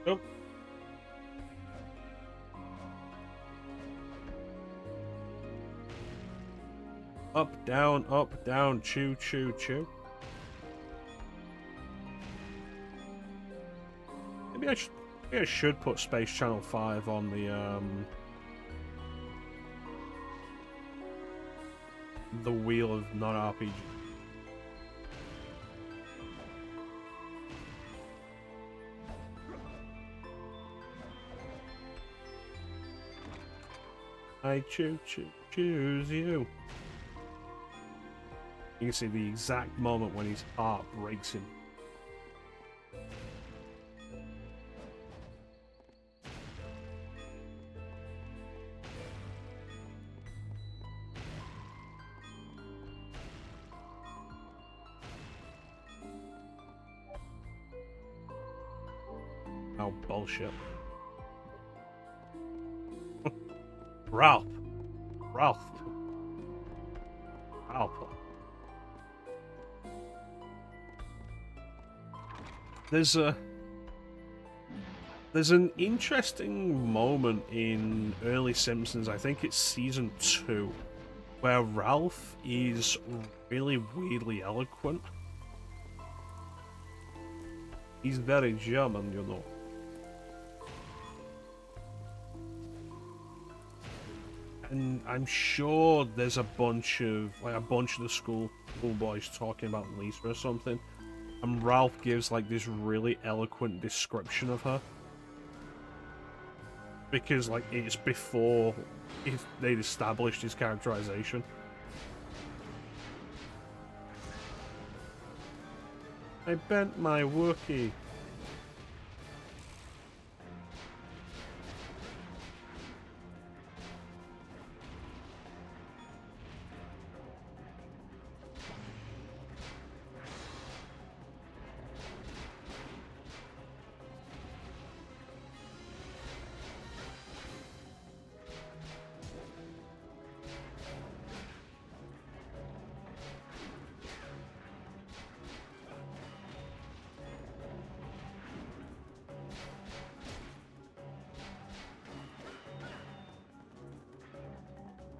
Oh. Up, down, chew, chew, chew. Maybe I should put Space Channel 5 on the Wheel of non-RPG. I choose you. You can see the exact moment when his heart breaks him. Oh, bullshit. Ralph. There's an interesting moment in early Simpsons, I think it's season 2, where Ralph is really weirdly eloquent. He's very German, you know. And I'm sure there's a bunch of the schoolboys talking about Lisa or something. And Ralph gives like this really eloquent description of her. Because like it's before they'd established his characterization. I bent my Wookiee.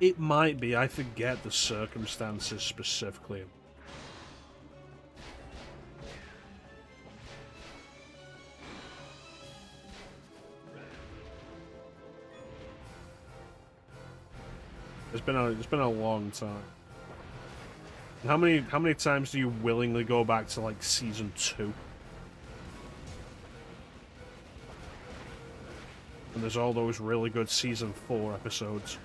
It might be. I forget the circumstances specifically. It's been a long time. How many times do you willingly go back to like season 2? And there's all those really good season 4 episodes.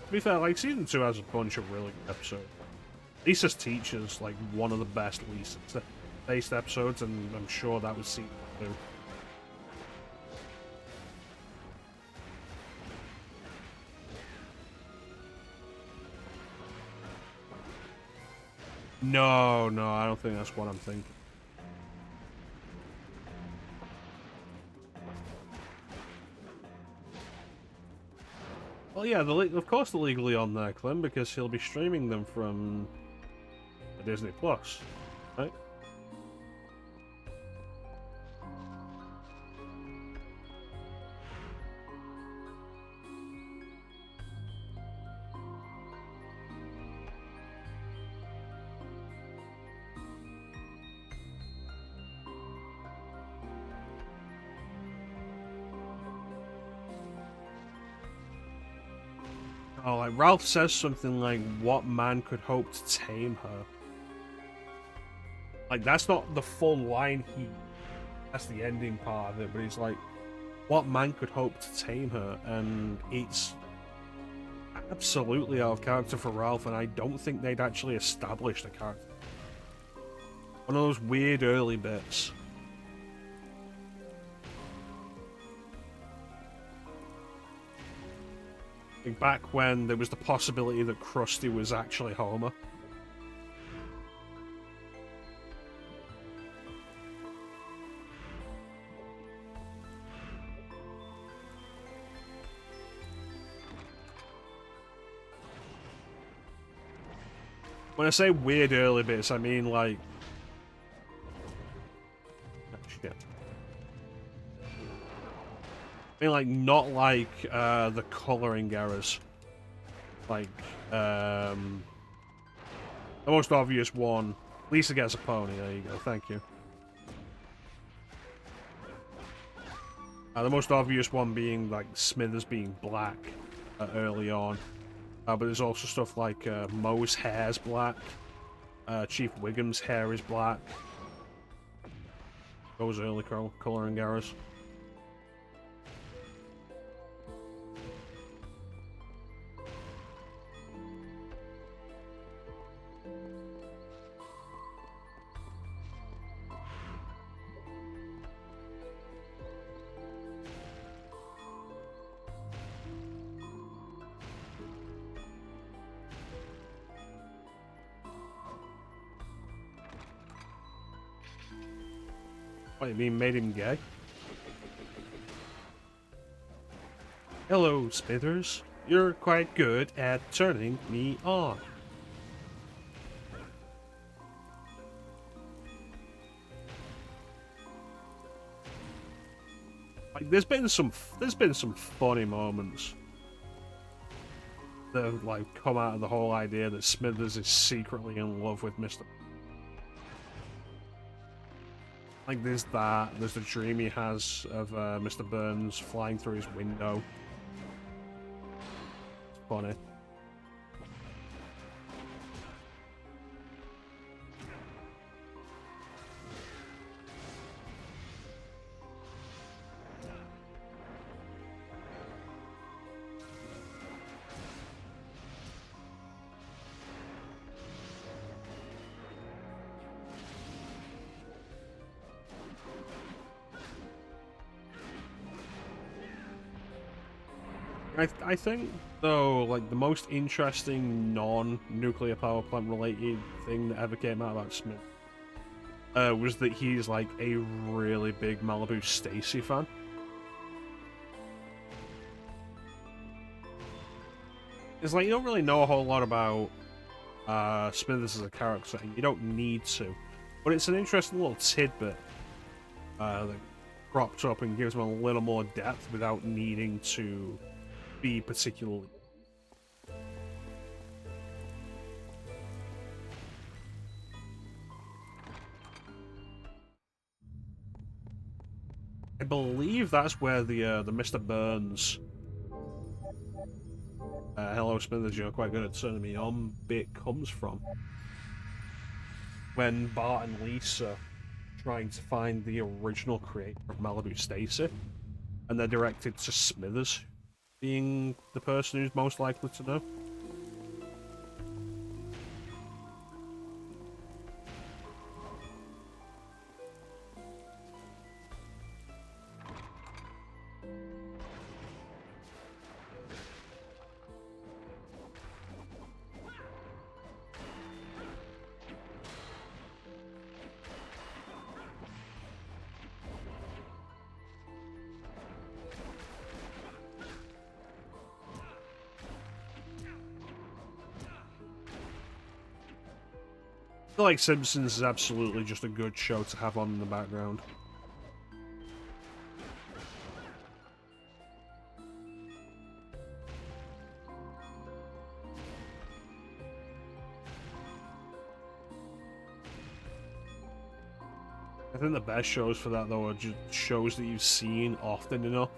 To be fair, like season 2 has a bunch of really good episodes. Lisa's Teacher's like one of the best Lisa-based episodes, and I'm sure that was season 2. No, I don't think that's what I'm thinking. Well, yeah, of course they're legally on there, Clem, because he'll be streaming them from Disney Plus, right? Oh, like Ralph says something like, "What man could hope to tame her?" Like that's not the full line. That's the ending part of it. But he's like, "What man could hope to tame her?" And it's absolutely out of character for Ralph. And I don't think they'd actually established a character. One of those weird early bits. Like back when there was the possibility that Krusty was actually Homer. When I say weird early bits, I mean like... Oh, shit. I mean, like, not like the colouring errors. Like, the most obvious one. Lisa gets a pony, there you go, thank you. The most obvious one being, like, Smithers being black early on. But there's also stuff like Moe's hair's black. Chief Wiggum's hair is black. Those early colouring errors. What, you mean made him gay? Hello, Smithers. You're quite good at turning me on. Like, there's been some funny moments that have, like, come out of the whole idea that Smithers is secretly in love with Mr. Like, there's the dream he has of Mr. Burns flying through his window. It's funny. I think, though, like, the most interesting non-nuclear power plant related thing that ever came out about Smith was that he's, like, a really big Malibu Stacy fan. It's like, you don't really know a whole lot about Smithers as a character, and you don't need to. But it's an interesting little tidbit that propped up and gives them a little more depth without needing to be particularly. I believe that's where the Mr. Burns, hello Smithers, you're quite good at turning me on bit comes from. When Bart and Lisa trying to find the original creator of Malibu Stacy, and they're directed to Smithers being the person who's most likely to know. I feel like Simpsons is absolutely just a good show to have on in the background. I think the best shows for that, though, are just shows that you've seen often enough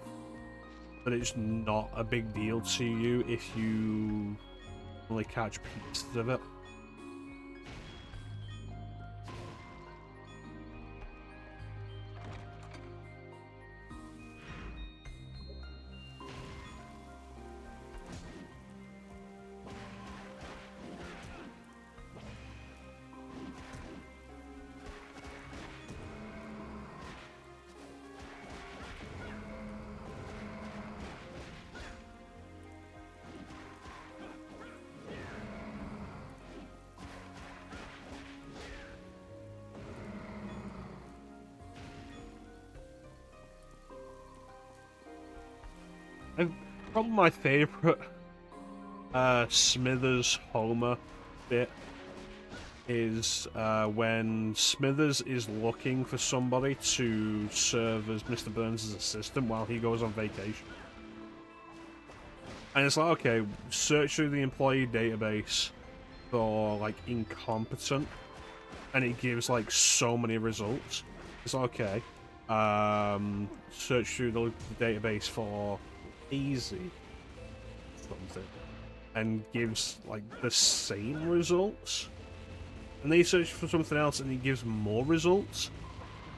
that it's not a big deal to you if you only catch pieces of it. Probably my favorite Smithers Homer bit is when Smithers is looking for somebody to serve as Mr. Burns' assistant while he goes on vacation. And it's like, okay, search through the employee database for, like, incompetent, and it gives, like, so many results. It's like, okay, search through the database for easy something, and gives, like, the same results. And then you search for something else and he gives more results.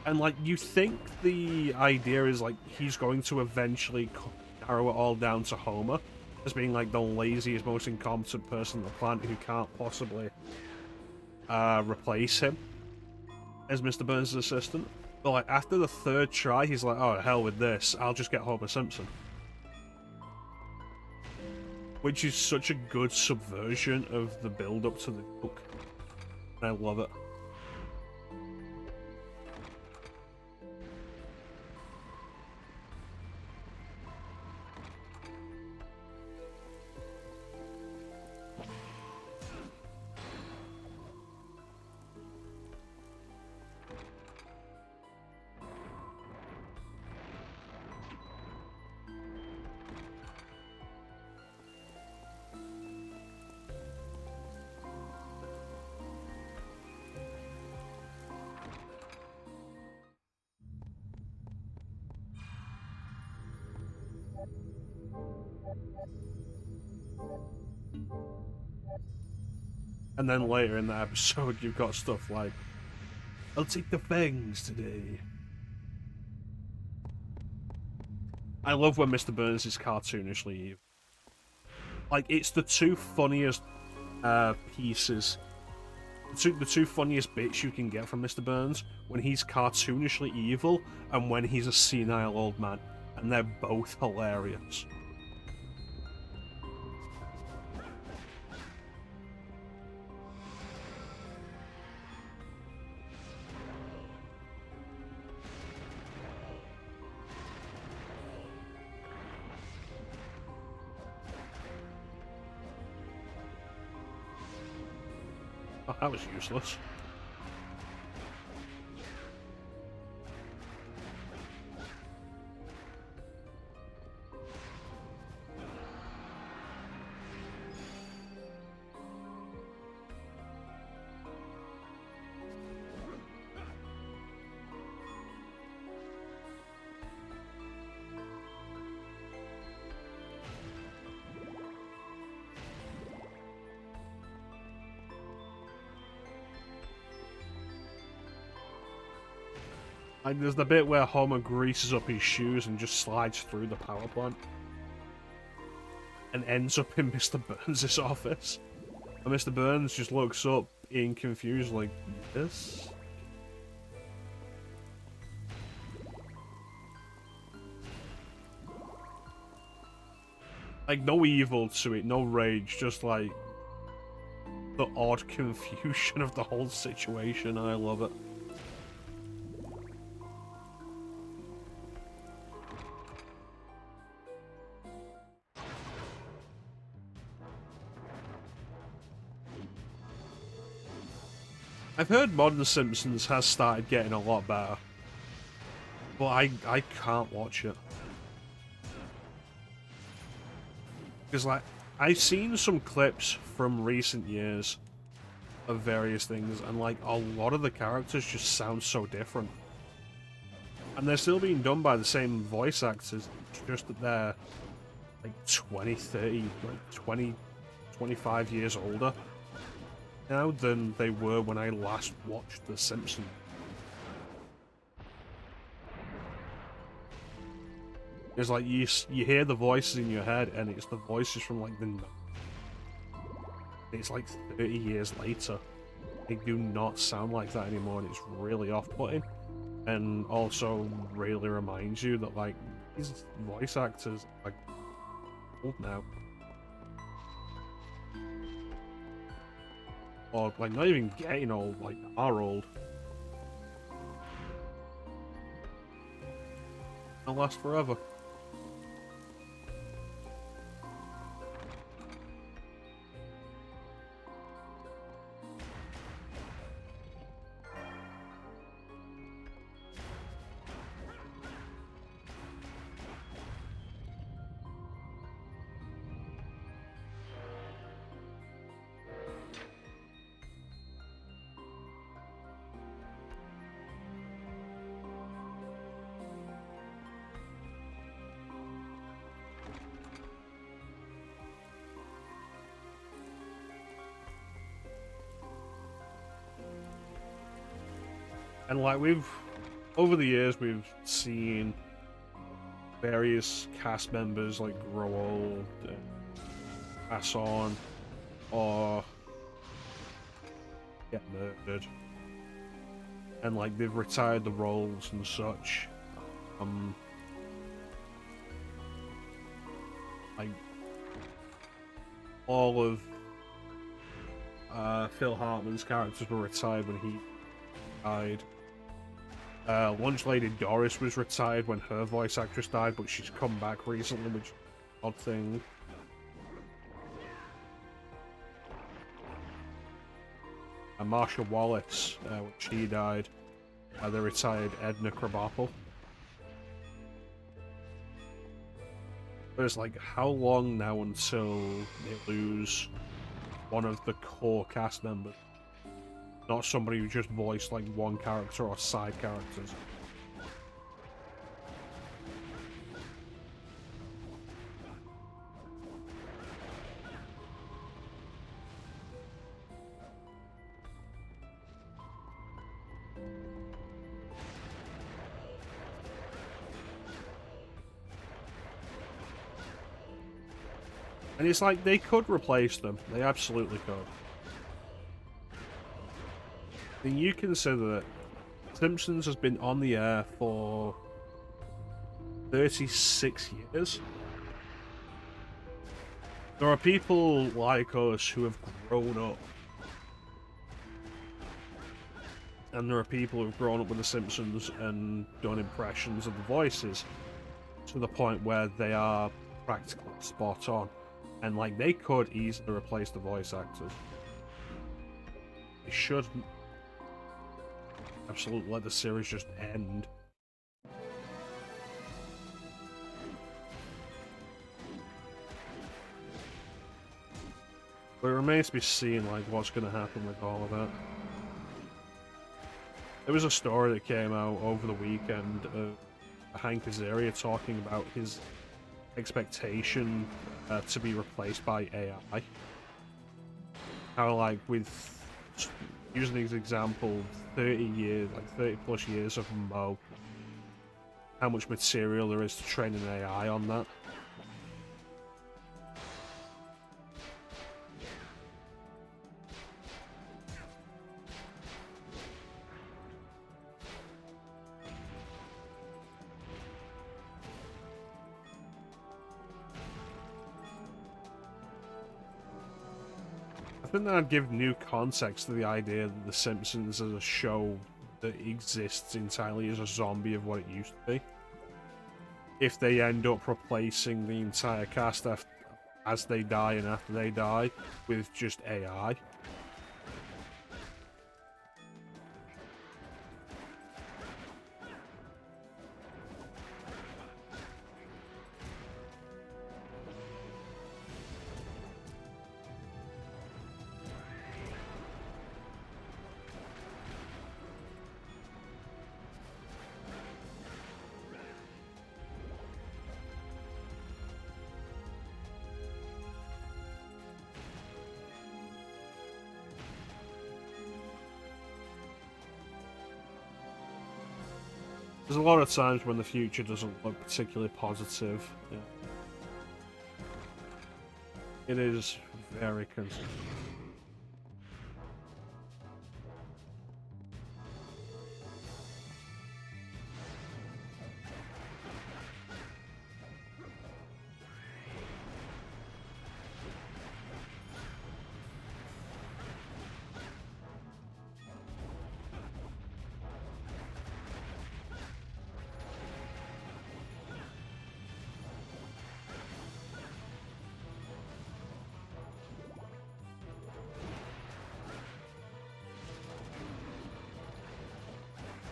And, like, you think the idea is, like, he's going to eventually narrow it all down to Homer as being, like, the laziest, most incompetent person on the planet who can't possibly replace him as Mr. Burns' assistant. But, like, after the third try, he's like, oh, hell with this, I'll just get Homer Simpson. Which is such a good subversion of the build-up to the book. I love it. And then later in the episode, you've got stuff like, I'll take the fangs today. I love when Mr. Burns is cartoonishly evil. Like, it's the two funniest pieces, the two funniest bits you can get from Mr. Burns, when he's cartoonishly evil and when he's a senile old man. And they're both hilarious. Oh, that was useless. Like, there's the bit where Homer greases up his shoes and just slides through the power plant. And ends up in Mr. Burns' office. And Mr. Burns just looks up in confusion like, this? Like, no evil to it, no rage, just like the odd confusion of the whole situation. I love it. I've heard Modern Simpsons has started getting a lot better, but I can't watch it. Because, like, I've seen some clips from recent years of various things, and, like, a lot of the characters just sound so different. And they're still being done by the same voice actors, it's just that they're, like, 20, 30, like, 20, 25 years older now than they were when I last watched The Simpsons. It's like you hear the voices in your head, and it's the voices from like it's like 30 years later. They do not sound like that anymore, and it's really off-putting, and also really reminds you that like these voice actors are old now. Or, like, not even getting old, like, are old. They'll last forever. And like over the years, we've seen various cast members like grow old, pass on, or get murdered, and like they've retired the roles and such. Like all of Phil Hartman's characters were retired when he died. Lunch Lady Doris was retired when her voice actress died, but she's come back recently, which is an odd thing. And Marsha Wallace, when she died, they retired Edna Krabappel. But it's like, how long now until they lose one of the core cast members? Not somebody who just voiced like one character or side characters. And it's like, they could replace them. They absolutely could. And you consider that Simpsons has been on the air for 36 years. There are people like us who have grown up. And there are people who've grown up with The Simpsons and done impressions of the voices to the point where they are practically spot on. And like, they could easily replace the voice actors. They should absolutely let the series just end. But it remains to be seen, like, what's going to happen with all of it. There was a story that came out over the weekend of Hank Azaria talking about his expectation to be replaced by AI. How, like, with using these examples, 30 years, like 30 plus years of Mo, how much material there is to train an AI on that. I think that I'd give new context to the idea that The Simpsons is a show that exists entirely as a zombie of what it used to be. If they end up replacing the entire cast as they die and after they die with just AI. There's a lot of times when the future doesn't look particularly positive. Yeah. It is very concerning.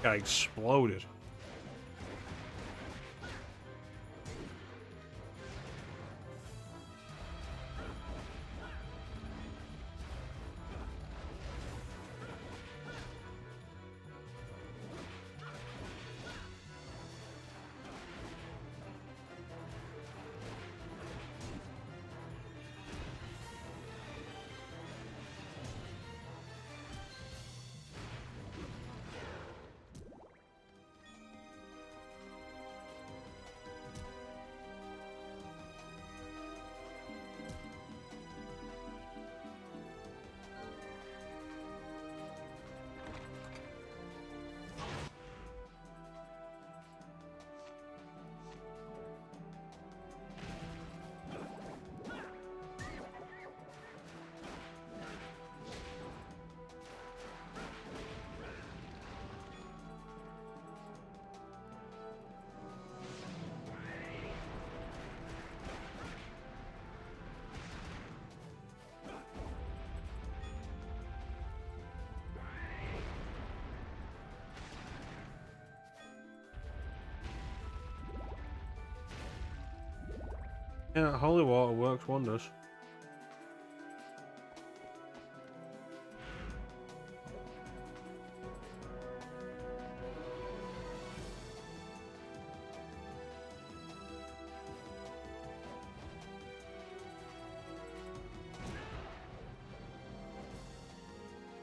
Guy exploded. Yeah, holy water works wonders.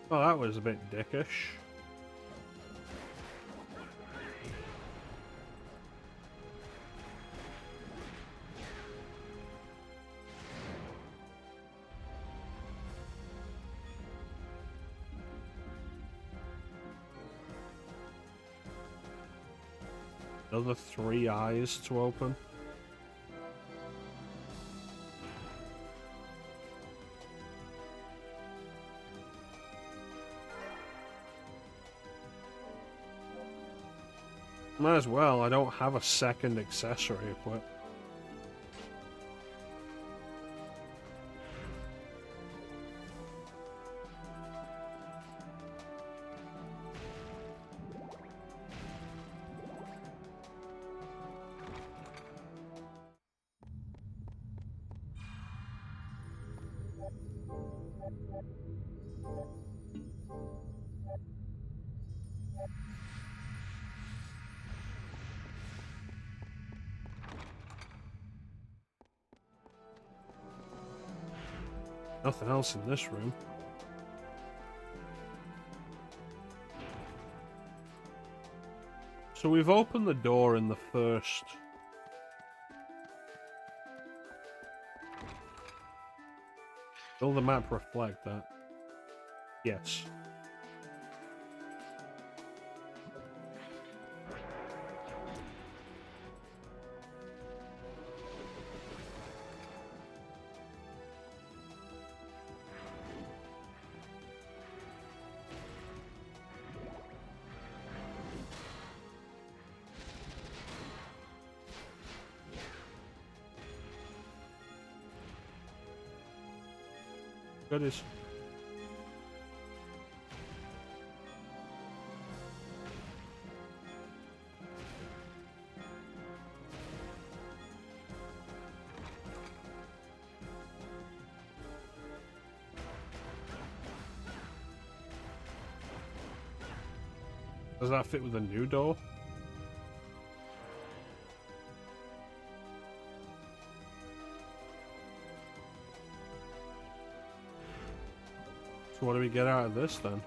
Well, that was a bit dickish. Another 3 eyes to open. Might as well, I don't have a second accessory equipped. Nothing else in this room. So we've opened the door in the first... Will the map reflect that? Yes. Goodies. Does that fit with the new door? So what do we get out of this then?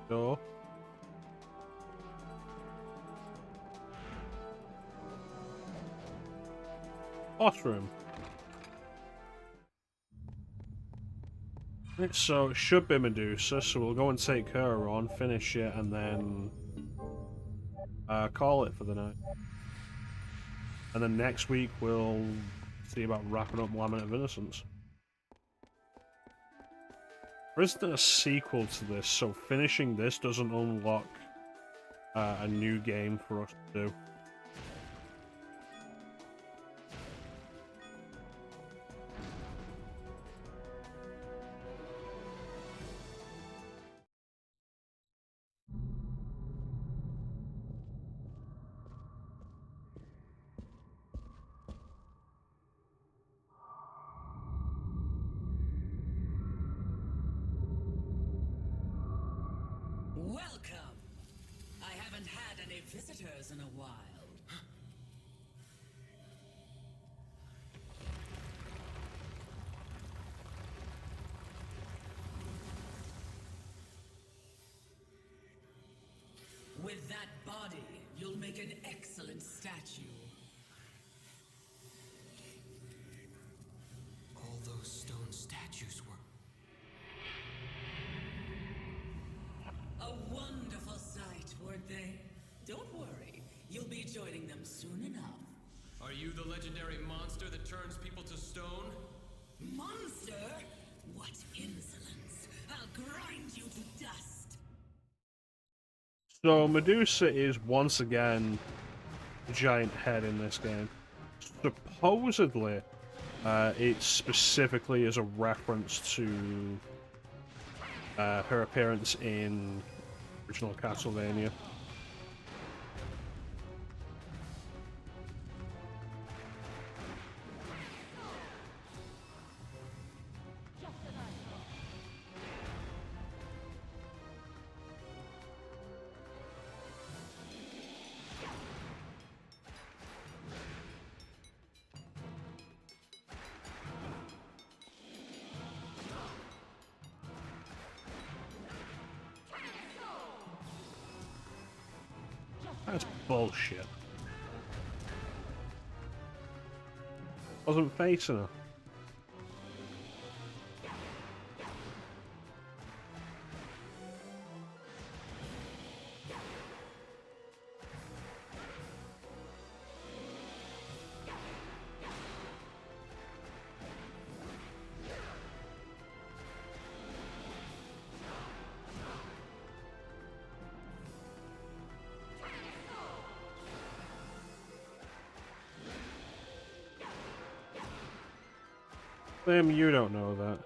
Door. Boss room. So it should be Medusa, so we'll go and take her on, finish it, and then call it for the night. And then next week we'll see about wrapping up Lament of Innocence. There isn't a sequel to this, so finishing this doesn't unlock a new game for us to do. Welcome! I haven't had any visitors in a while. With that body, you'll make an excellent statue. All those stone statues were... A wonderful sight, weren't they? Don't worry, you'll be joining them soon enough. Are you the legendary monster that turns people to stone? Monster? What insolence! I'll grind you to dust! So Medusa is once again the giant head in this game. Supposedly, It specifically is a reference to her appearance in original Castlevania. That's bullshit. Wasn't facing her. Sam, you don't know that.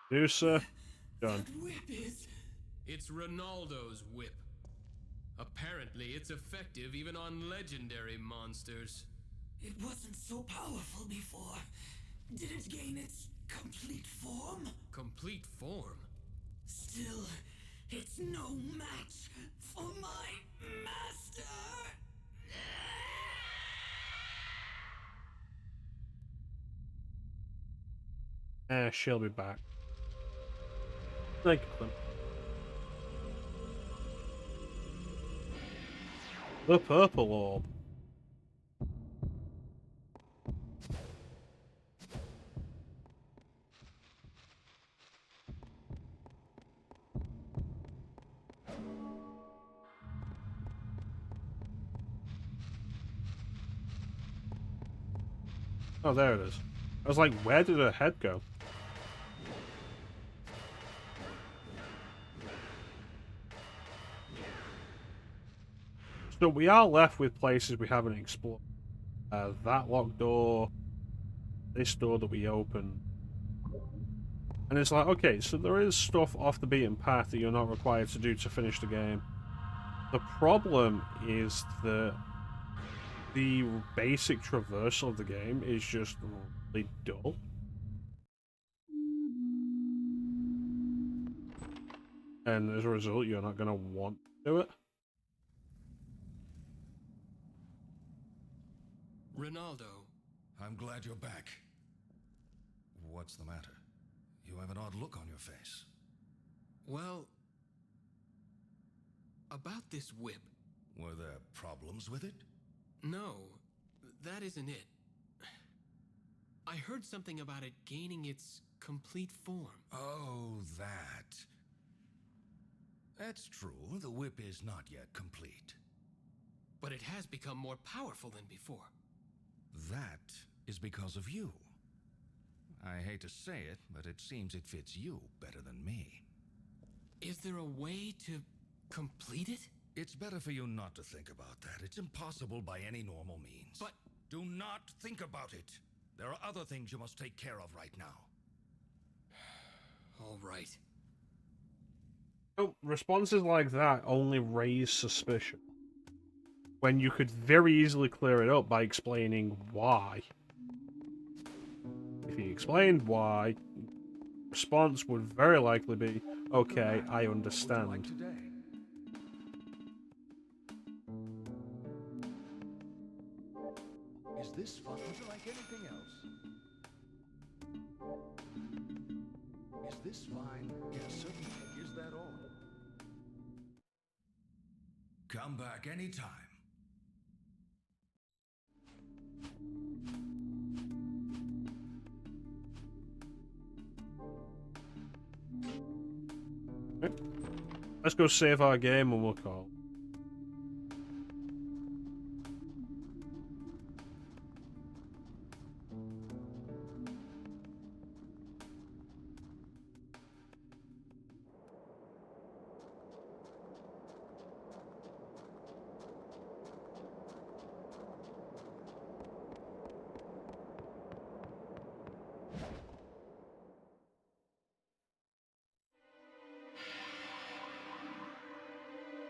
Deucer, done. That whip is... It's Ronaldo's whip. Apparently, it's effective even on legendary monsters. It wasn't so powerful before. Did it gain its complete form? Complete form? Still, it's no match for my master! She'll be back. Thank you, Clint. The purple orb. Oh, there it is. I was like, where did her head go? So we are left with places we haven't explored. That locked door, this door that we opened. And it's like, okay, so there is stuff off the beaten path that you're not required to do to finish the game. The problem is that the basic traversal of the game is just really dull. and as a result, you're not going to want to do it. Ronaldo. I'm glad you're back. What's the matter? You have an odd look on your face. Well, about this whip. Were there problems with it? No, that isn't it. I heard something about it gaining its complete form. Oh, that. That's true. The whip is not yet complete. But it has become more powerful than before. That is because of you. I hate to say it, but it seems it fits you better than me. Is there a way to complete it? It's better for you not to think about that. It's impossible by any normal means. But do not think about it. There are other things you must take care of right now. all right. So, responses like that only raise suspicion, when you could very easily clear it up by explaining why. If he explained why, response would very likely be, okay, I What would you like understand. today? Is this fun? Would you like anything else? Is this fine? Yes, certainly. Is that all? Come back anytime. Let's go save our game and we'll call.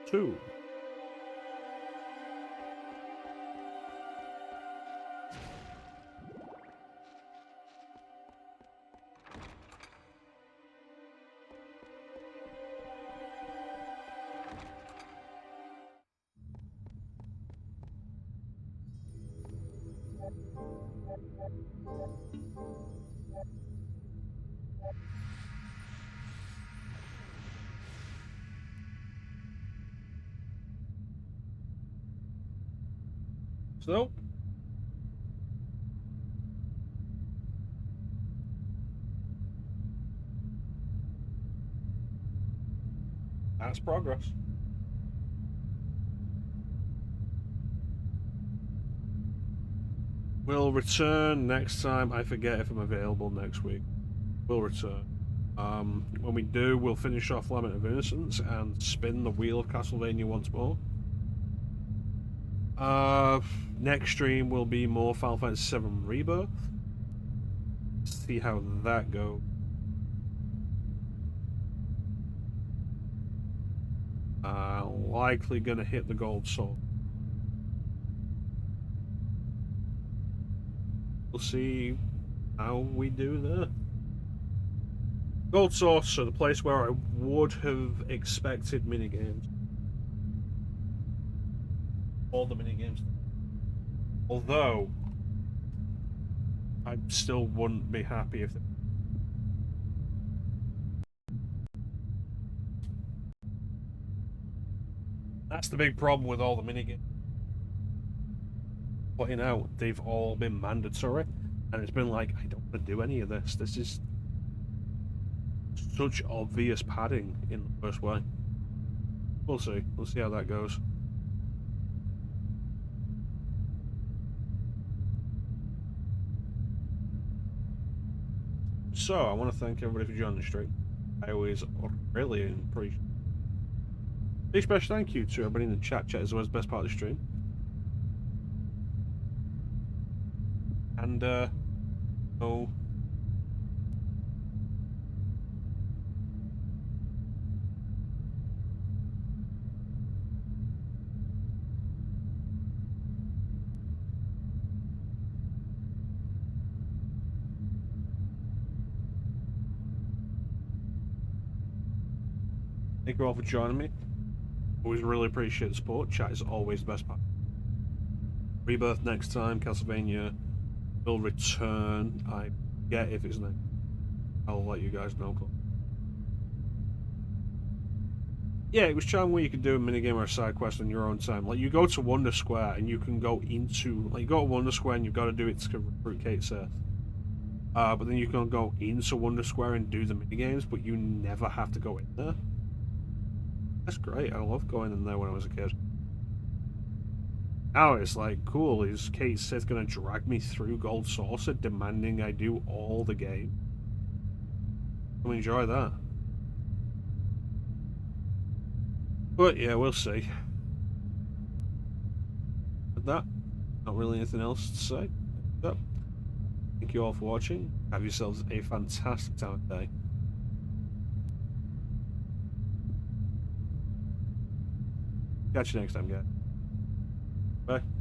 Two. So, that's progress. We'll return next time. I forget if I'm available next week. We'll return. When we do, we'll finish off Lament of Innocence and spin the Wheel of Castlevania once more. Next stream will be more Final Fantasy VII Rebirth. See how that goes. Likely gonna hit the gold sword. We'll see how we do there. Gold Source, so the place where I would have expected minigames. All the minigames. Although, I still wouldn't be happy if... That's the big problem with all the minigames. Putting out, they've all been mandatory, and it's been like, I don't want to do any of this. This is such obvious padding in the first way. We'll see. We'll see how that goes. So, I want to thank everybody for joining the stream. I always really appreciate it. Big special thank you to everybody in the chat. Chat is always the best part of the stream. And, oh. Thank you all for joining me. Always really appreciate the support. Chat is always the best part. Rebirth next time. Castlevania will return. I forget if it's next. I'll let you guys know. Yeah, it was charming where you could do a minigame or a side quest on your own time. Like, you go to Wonder Square and you can go into... Like, you go to Wonder Square and you've got to do it to recruit Kate Seth. But then you can go into Wonder Square and do the minigames, but you never have to go in there. That's great. I loved going in there when I was a kid. Now it's like, cool, is Kate Sith gonna drag me through Gold Saucer demanding I do all the game? I'll enjoy that. But yeah, we'll see. With that, not really anything else to say. So, thank you all for watching. Have yourselves a fantastic time of day. Catch you next time, guys. Bye.